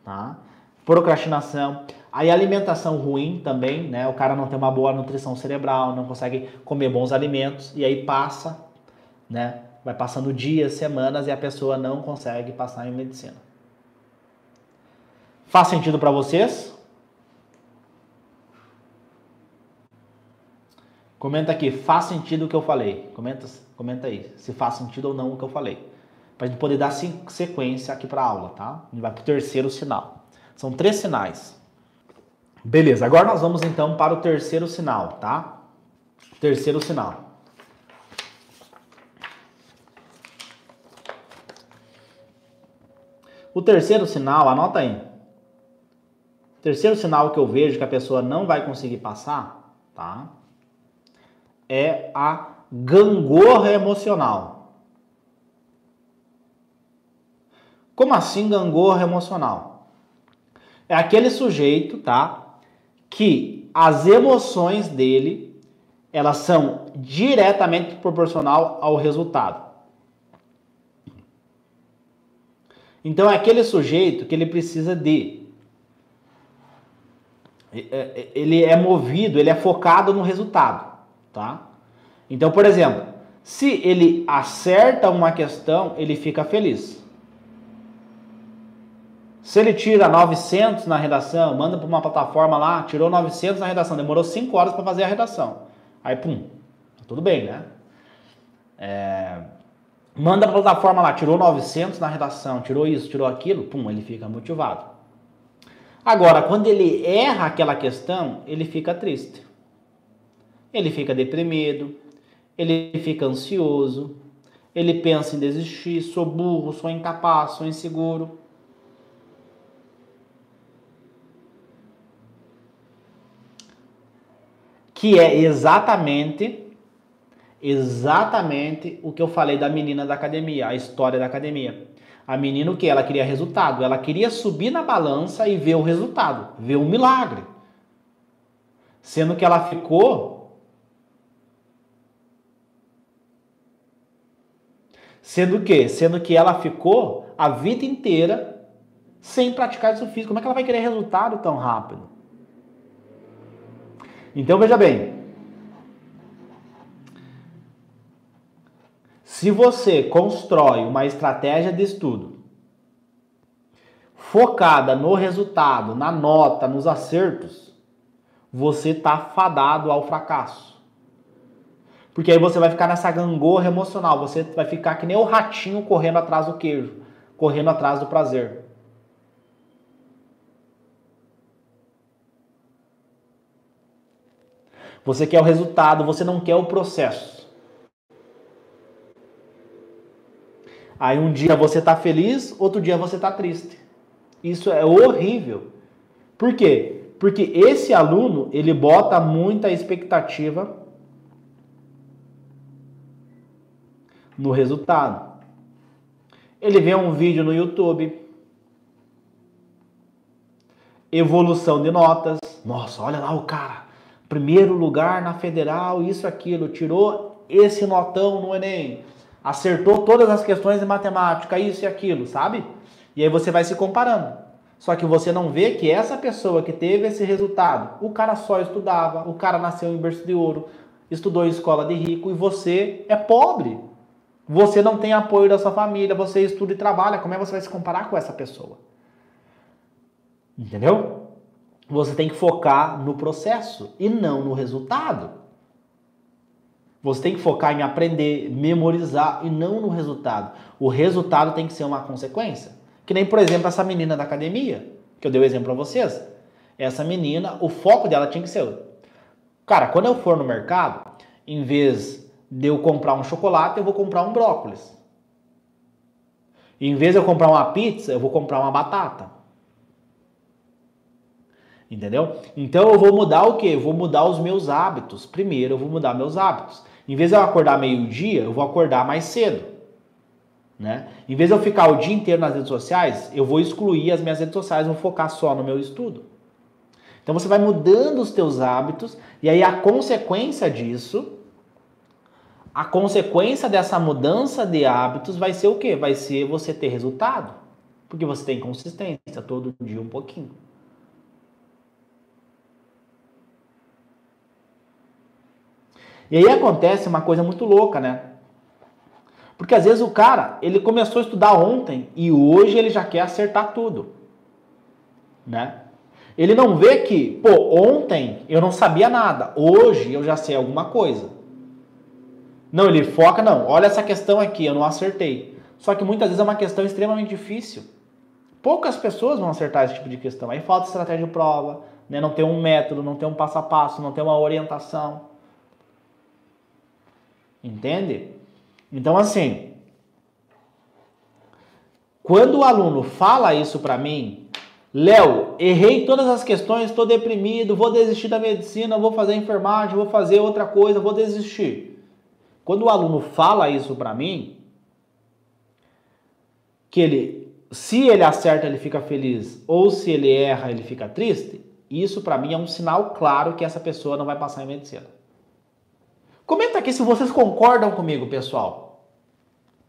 Tá? Procrastinação. Aí alimentação ruim também, né? O cara não tem uma boa nutrição cerebral, não consegue comer bons alimentos, e aí passa, né? Vai passando dias, semanas, e a pessoa não consegue passar em medicina. Faz sentido para vocês? Comenta aqui, faz sentido o que eu falei? Comenta aí, se faz sentido ou não o que eu falei. Para a gente poder dar sequência aqui para a aula, tá? A gente vai para o terceiro sinal. São 3 sinais. Beleza, agora nós vamos então para o terceiro sinal, tá? Terceiro sinal. O terceiro sinal, anota aí. O terceiro sinal que eu vejo que a pessoa não vai conseguir passar, tá? É a gangorra emocional. Como assim gangorra emocional? É aquele sujeito, tá? Que as emoções dele, elas são diretamente proporcional ao resultado. Então é aquele sujeito que ele precisa ele é movido, ele é focado no resultado, tá? Então, por exemplo, se ele acerta uma questão, ele fica feliz. Se ele tira 900 na redação, manda para uma plataforma lá, tirou 900 na redação, demorou 5 horas para fazer a redação. Aí, pum, tudo bem, né? Manda para a plataforma lá, tirou 900 na redação, tirou isso, tirou aquilo, pum, ele fica motivado. Agora, quando ele erra aquela questão, ele fica triste. Ele fica deprimido, ele fica ansioso, ele pensa em desistir, sou burro, sou incapaz, sou inseguro. Que é exatamente o que eu falei da menina da academia, a história da academia. A menina o que? Ela queria resultado, ela queria subir na balança e ver o resultado, ver o milagre. Sendo que ela ficou... Sendo que ela ficou a vida inteira sem praticar isso físico. Como é que ela vai querer resultado tão rápido? Então, veja bem. Se você constrói uma estratégia de estudo focada no resultado, na nota, nos acertos, você está fadado ao fracasso. Porque aí você vai ficar nessa gangorra emocional, você vai ficar que nem o ratinho correndo atrás do queijo, correndo atrás do prazer. Você quer o resultado, você não quer o processo. Aí um dia você está feliz, outro dia você está triste. Isso é horrível. Por quê? Porque esse aluno, ele bota muita expectativa no resultado. Ele vê um vídeo no YouTube, evolução de notas. Nossa, olha lá o cara, primeiro lugar na federal, isso, aquilo, tirou esse notão no Enem, acertou todas as questões de matemática, isso e aquilo, sabe? E aí você vai se comparando. Só que você não vê que essa pessoa que teve esse resultado, o cara só estudava, o cara nasceu em berço de ouro, estudou em escola de rico e você é pobre. Você não tem apoio da sua família, você estuda e trabalha, como é que você vai se comparar com essa pessoa? Entendeu? Você tem que focar no processo e não no resultado. Você tem que focar em aprender, memorizar e não no resultado. O resultado tem que ser uma consequência. Que nem, por exemplo, essa menina da academia, que eu dei o exemplo para vocês. Essa menina, o foco dela tinha que ser... Cara, quando eu for no mercado, em vez de eu comprar um chocolate, eu vou comprar um brócolis. Em vez de eu comprar uma pizza, eu vou comprar uma batata. Entendeu? Então eu vou mudar o quê? Eu vou mudar os meus hábitos. Primeiro eu vou mudar meus hábitos. Em vez de eu acordar meio-dia, eu vou acordar mais cedo. Né? Em vez de eu ficar o dia inteiro nas redes sociais, eu vou excluir as minhas redes sociais, vou focar só no meu estudo. Então você vai mudando os teus hábitos e aí a consequência disso, a consequência dessa mudança de hábitos vai ser o quê? Vai ser você ter resultado. Porque você tem consistência, todo dia um pouquinho. E aí acontece uma coisa muito louca, né? Porque às vezes o cara, ele começou a estudar ontem e hoje ele já quer acertar tudo, né? Ele não vê que, pô, ontem eu não sabia nada, hoje eu já sei alguma coisa. Não, ele foca, não, olha essa questão aqui, eu não acertei. Só que muitas vezes é uma questão extremamente difícil. Poucas pessoas vão acertar esse tipo de questão. Aí falta estratégia de prova, né? Não tem um método, não tem um passo a passo, não tem uma orientação. Entende? Então, assim, quando o aluno fala isso para mim, Léo, errei todas as questões, estou deprimido, vou desistir da medicina, vou fazer enfermagem, vou fazer outra coisa, vou desistir. Quando o aluno fala isso para mim, que ele, se ele acerta, ele fica feliz, ou se ele erra, ele fica triste, isso para mim é um sinal claro que essa pessoa não vai passar em medicina. Comenta aqui se vocês concordam comigo, pessoal.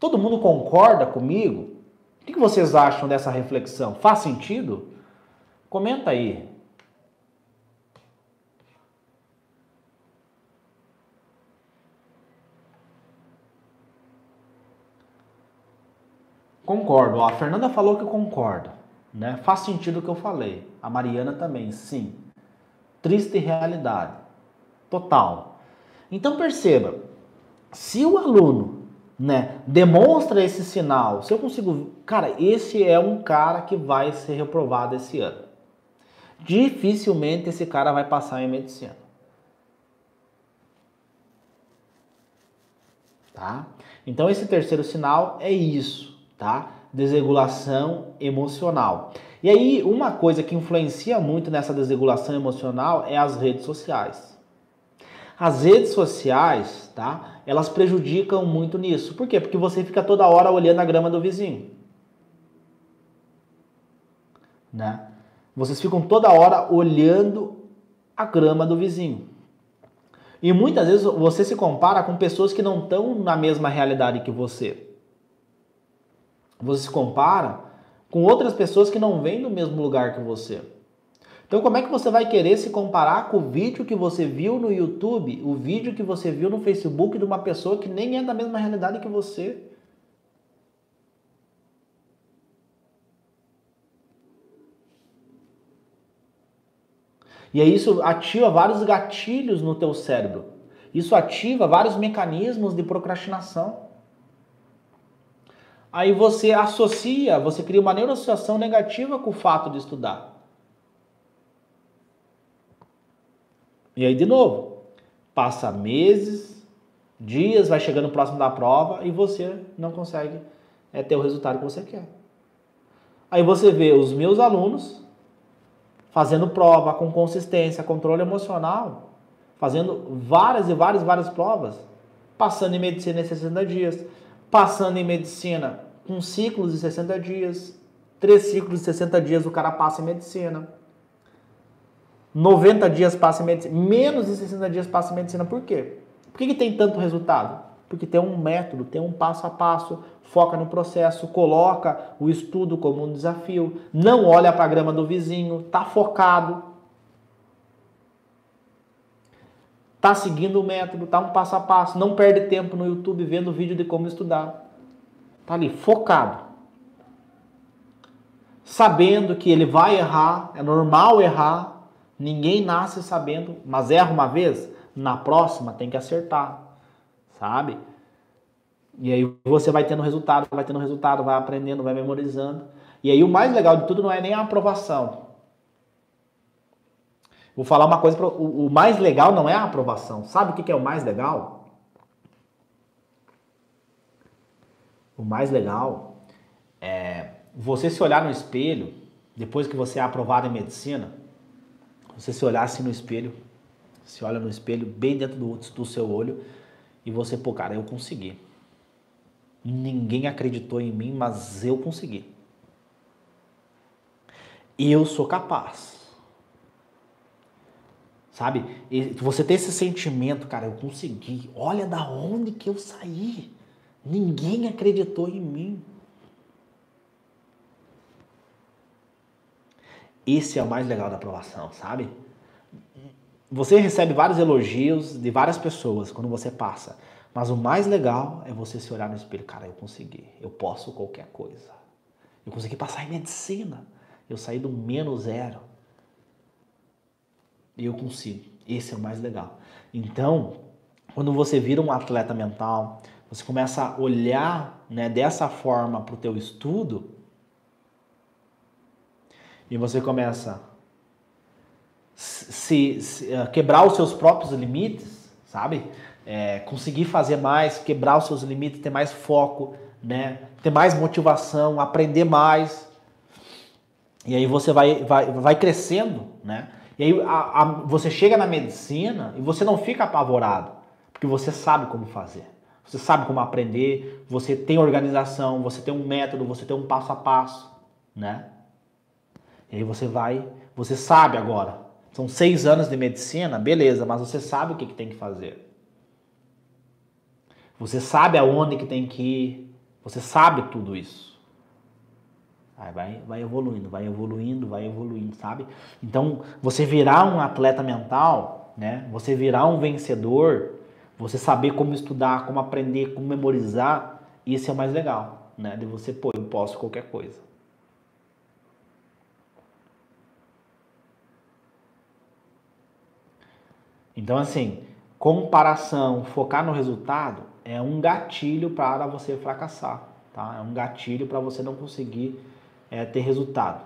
Todo mundo concorda comigo? O que vocês acham dessa reflexão? Faz sentido? Comenta aí. Concordo. Ó, a Fernanda falou que concorda, né? Faz sentido o que eu falei. A Mariana também, sim. Triste realidade. Total. Então perceba, se o aluno, né, demonstra esse sinal, se eu consigo... Cara, esse é um cara que vai ser reprovado esse ano. Dificilmente esse cara vai passar em medicina. Tá? Então esse terceiro sinal é isso, tá? Desregulação emocional. E aí uma coisa que influencia muito nessa desregulação emocional é as redes sociais. As redes sociais, tá? Elas prejudicam muito nisso. Por quê? Porque você fica toda hora olhando a grama do vizinho. Né? Vocês ficam toda hora olhando a grama do vizinho. E muitas vezes você se compara com pessoas que não estão na mesma realidade que você. Você se compara com outras pessoas que não vêm do mesmo lugar que você. Então como é que você vai querer se comparar com o vídeo que você viu no YouTube, o vídeo que você viu no Facebook de uma pessoa que nem é da mesma realidade que você? E aí isso ativa vários gatilhos no teu cérebro. Isso ativa vários mecanismos de procrastinação. Aí você associa, você cria uma neuroassociação negativa com o fato de estudar. E aí, de novo, passa meses, dias, vai chegando próximo da prova e você não consegue ter o resultado que você quer. Aí você vê os meus alunos fazendo prova com consistência, controle emocional, fazendo várias provas, passando em medicina em 60 dias, passando em medicina com ciclos de 60 dias, 3 ciclos de 60 dias o cara passa em medicina. 90 dias passa em medicina, menos de 60 dias passa em medicina. Por quê? Por que tem tanto resultado? Porque tem um método, tem um passo a passo, foca no processo, coloca o estudo como um desafio, não olha para a grama do vizinho, tá focado, tá seguindo o método, tá um passo a passo, não perde tempo no YouTube vendo vídeo de como estudar. Tá ali focado. Sabendo que ele vai errar, é normal errar, ninguém nasce sabendo, mas erra uma vez, na próxima tem que acertar, sabe? E aí você vai tendo resultado, vai aprendendo, vai memorizando. E aí o mais legal de tudo não é nem a aprovação. Vou falar uma coisa, o mais legal não é a aprovação. Sabe o que é o mais legal? O mais legal é você se olhar no espelho, depois que você é aprovado em medicina, você se olhar assim no espelho, se olha no espelho, bem dentro do seu olho, e você, pô, cara, eu consegui. Ninguém acreditou em mim, mas eu consegui. Eu sou capaz. Sabe? E você ter esse sentimento, cara, eu consegui. Olha da onde que eu saí. Ninguém acreditou em mim. Esse é o mais legal da aprovação, sabe? Você recebe vários elogios de várias pessoas quando você passa. Mas o mais legal é você se olhar no espelho. Cara, eu consegui. Eu posso qualquer coisa. Eu consegui passar em medicina. Eu saí do -0. E eu consigo. Esse é o mais legal. Então, quando você vira um atleta mental, você começa a olhar, né, dessa forma para o teu estudo, e você começa a quebrar os seus próprios limites, sabe? Conseguir fazer mais, quebrar os seus limites, ter mais foco, né? Ter mais motivação, aprender mais. E aí você vai crescendo, né? E aí você chega na medicina e você não fica apavorado, porque você sabe como fazer. Você sabe como aprender, você tem organização, você tem um método, você tem um passo a passo, né? E aí você sabe agora. São 6 anos de medicina, beleza, mas você sabe o que tem que fazer. Você sabe aonde que tem que ir, você sabe tudo isso. Aí vai evoluindo, sabe? Então, você virar um atleta mental, né? Você virar um vencedor, você saber como estudar, como aprender, como memorizar, isso é o mais legal, né? De você, pô, eu posso qualquer coisa. Então, assim, comparação, focar no resultado é um gatilho para você fracassar, tá? É um gatilho para você não conseguir ter resultado.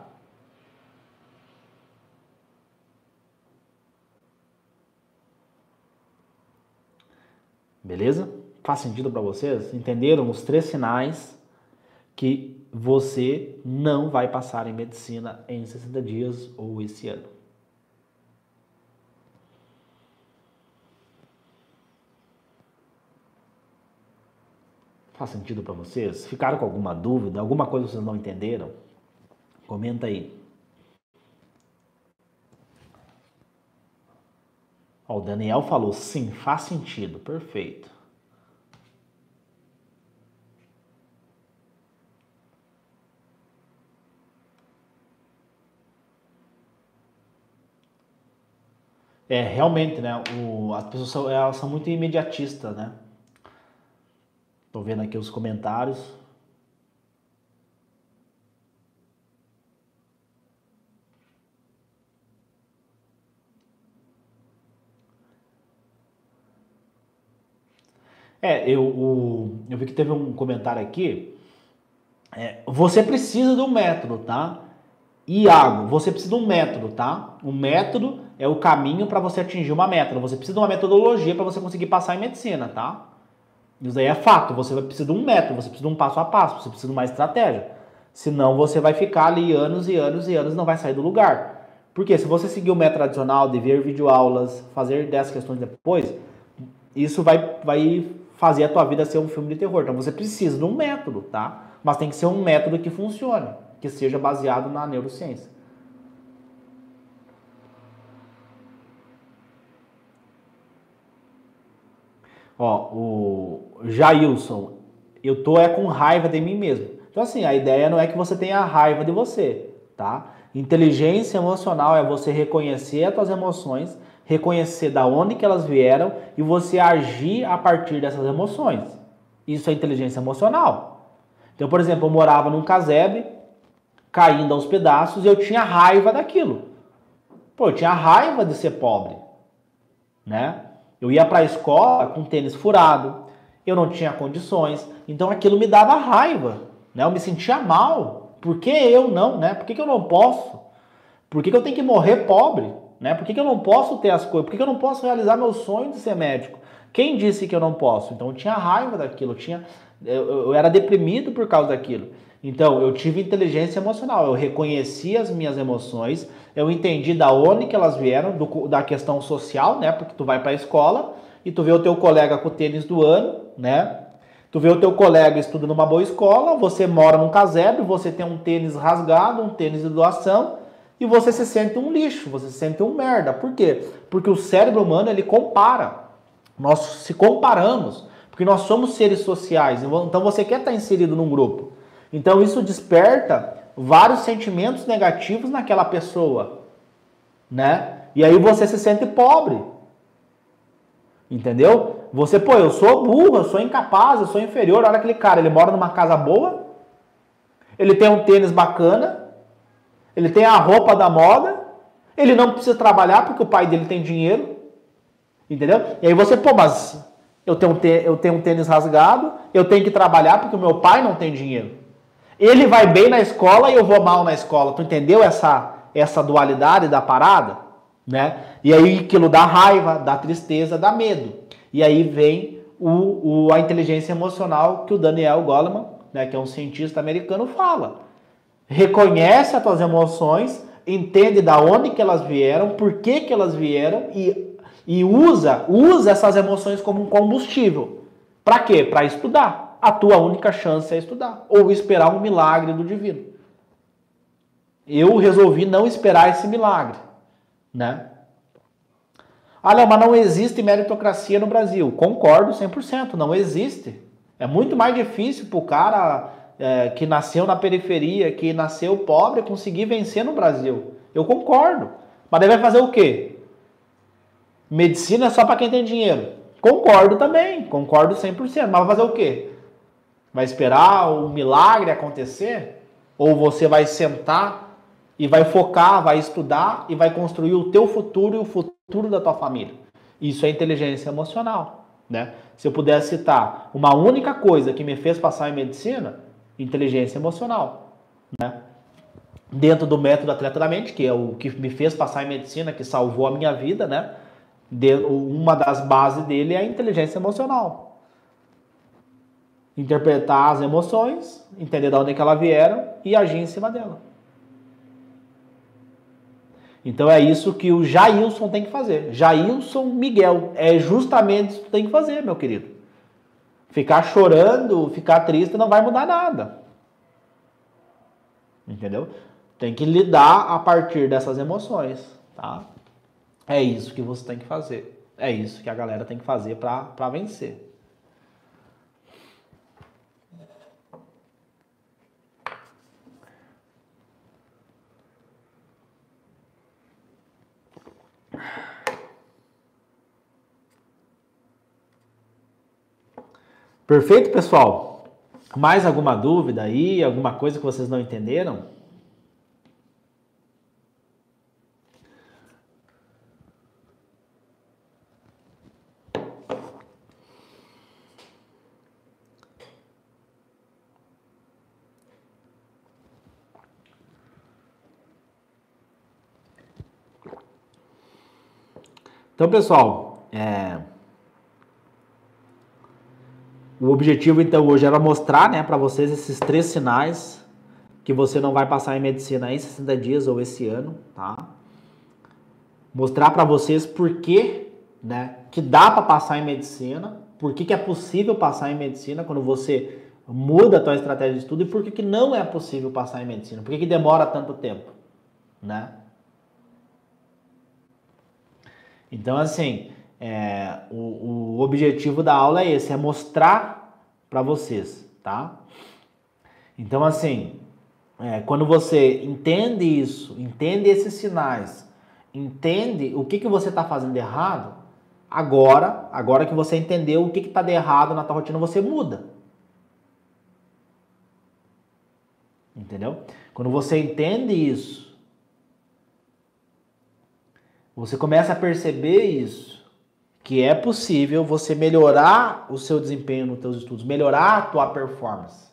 Beleza? Faz sentido para vocês? Entenderam os 3 sinais que você não vai passar em medicina em 60 dias ou esse ano? Faz sentido para vocês? Ficaram com alguma dúvida? Alguma coisa que vocês não entenderam? Comenta aí. Ó, o Daniel falou, sim, faz sentido. Perfeito. Realmente, né? As pessoas elas são muito imediatistas, né? Tô vendo aqui os comentários. Eu vi que teve um comentário aqui. Você precisa de um método, tá? Iago, você precisa de um método, tá? O método é o caminho para você atingir uma meta. Você precisa de uma metodologia para você conseguir passar em medicina, tá? Isso aí é fato. Você vai precisar de um método, você precisa de um passo a passo, você precisa de uma estratégia. Senão você vai ficar ali anos e anos e anos e não vai sair do lugar. Porque se você seguir o método tradicional de ver videoaulas, fazer 10 questões depois, isso vai fazer a tua vida ser um filme de terror. Então você precisa de um método, tá? Mas tem que ser um método que funcione, que seja baseado na neurociência. Ó, o Jailson, eu tô com raiva de mim mesmo. Então assim, a ideia não é que você tenha raiva de você, tá? Inteligência emocional é você reconhecer as suas emoções, reconhecer da onde que elas vieram e você agir a partir dessas emoções. Isso é inteligência emocional. Então, por exemplo, eu morava num casebre, caindo aos pedaços, e eu tinha raiva daquilo. Pô, eu tinha raiva de ser pobre, né? Eu ia para a escola com tênis furado, eu não tinha condições, então aquilo me dava raiva, né? Eu me sentia mal. Por que eu não, né? Por que eu não posso? Por que eu tenho que morrer pobre, né? Por que eu não posso ter as coisas? Por que eu não posso realizar meu sonho de ser médico? Quem disse que eu não posso? Então eu tinha raiva daquilo, eu era deprimido por causa daquilo. Então eu tive inteligência emocional, eu reconheci as minhas emoções, eu entendi da onde que elas vieram, da questão social, né? Porque tu vai para a escola e tu vê o teu colega com o tênis do ano, né? Tu vê o teu colega estuda numa boa escola, você mora num casebre, você tem um tênis rasgado, um tênis de doação, e você se sente um lixo, você se sente um merda. Por quê? Porque o cérebro humano, ele compara. Nós se comparamos, porque nós somos seres sociais. Então você quer estar inserido num grupo. Então isso desperta vários sentimentos negativos naquela pessoa, né? E aí você se sente pobre. Entendeu? Você, pô, eu sou burro, eu sou incapaz, eu sou inferior. Olha aquele cara, ele mora numa casa boa, ele tem um tênis bacana, ele tem a roupa da moda, ele não precisa trabalhar porque o pai dele tem dinheiro, entendeu? E aí você, pô, mas eu tenho um tênis rasgado, eu tenho que trabalhar porque o meu pai não tem dinheiro. Ele vai bem na escola e eu vou mal na escola. Tu entendeu essa dualidade da parada? Né? E aí aquilo dá raiva, dá tristeza, dá medo. E aí vem a inteligência emocional que o Daniel Goleman, né, que é um cientista americano, fala. Reconhece as tuas emoções, entende da onde que elas vieram, por que que elas vieram e usa essas emoções como um combustível. Para quê? Para estudar. A tua única chance é estudar ou esperar um milagre do divino. Eu resolvi não esperar esse milagre, né? Ah, não, mas não existe meritocracia no Brasil. Concordo 100%, não existe. É muito mais difícil para o cara que nasceu na periferia, que nasceu pobre, conseguir vencer no Brasil. Eu concordo. Mas daí vai fazer o quê? Medicina é só para quem tem dinheiro. Concordo também, concordo 100%. Mas vai fazer o quê? Vai esperar o milagre acontecer? Ou você vai sentar e vai focar, vai estudar e vai construir o teu futuro e o futuro da tua família? Isso é inteligência emocional, né? Se eu pudesse citar uma única coisa que me fez passar em medicina, inteligência emocional, né? Dentro do método Atleta da Mente, que é o que me fez passar em medicina, que salvou a minha vida, né? Uma das bases dele é a inteligência emocional. Interpretar as emoções, entender de onde é que elas vieram e agir em cima dela. Então é isso que o Jailson tem que fazer. Jailson Miguel, é justamente isso que tu tem que fazer, meu querido. Ficar chorando, ficar triste não vai mudar nada. Entendeu? Tem que lidar a partir dessas emoções, tá? É isso que você tem que fazer. É isso que a galera tem que fazer para vencer. Perfeito, pessoal? Mais alguma dúvida aí? Alguma coisa que vocês não entenderam? Então, pessoal, o objetivo então hoje era mostrar, né, para vocês esses 3 sinais que você não vai passar em medicina em 60 dias ou esse ano, tá? Mostrar para vocês por que, né, que dá para passar em medicina, por que é possível passar em medicina quando você muda a tua estratégia de estudo e por que não é possível passar em medicina, por que demora tanto tempo, né? Então, assim, O objetivo da aula é esse, é mostrar para vocês, tá? Então, assim, quando você entende isso, entende esses sinais, entende o que você está fazendo errado, agora que você entendeu o que está de errado na tua rotina, você muda. Entendeu? Quando você entende isso, você começa a perceber isso, que é possível você melhorar o seu desempenho nos teus estudos, melhorar a tua performance.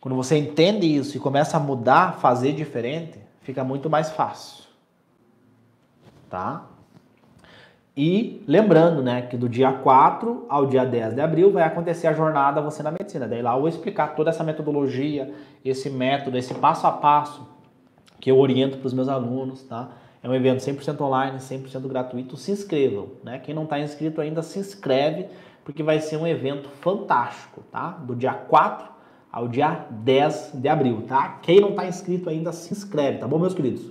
Quando você entende isso e começa a mudar, fazer diferente, fica muito mais fácil. Tá? E lembrando, né, que do dia 4 ao dia 10 de abril vai acontecer a jornada Você na Medicina. Daí lá eu vou explicar toda essa metodologia, esse método, esse passo a passo que eu oriento para os meus alunos, tá? É um evento 100% online, 100% gratuito. Se inscrevam, né? Quem não está inscrito ainda, se inscreve, porque vai ser um evento fantástico, tá? Do dia 4 ao dia 10 de abril, tá? Quem não está inscrito ainda, se inscreve, tá bom, meus queridos?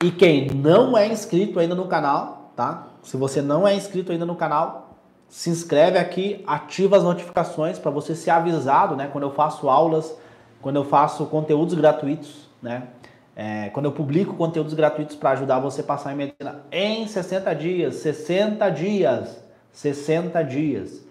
E quem não é inscrito ainda no canal, tá? Se você não é inscrito ainda no canal, se inscreve aqui, ativa as notificações para você ser avisado, né? Quando eu faço aulas, quando eu faço conteúdos gratuitos, né? Quando eu publico conteúdos gratuitos para ajudar você a passar em medicina em 60 dias, 60 dias, 60 dias,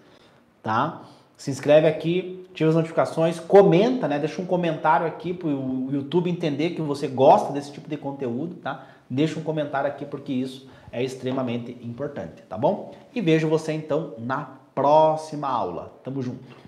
tá? Se inscreve aqui, ativa as notificações, comenta, né? Deixa um comentário aqui para o YouTube entender que você gosta desse tipo de conteúdo, tá? Deixa um comentário aqui porque isso é extremamente importante, tá bom? E vejo você então na próxima aula. Tamo junto!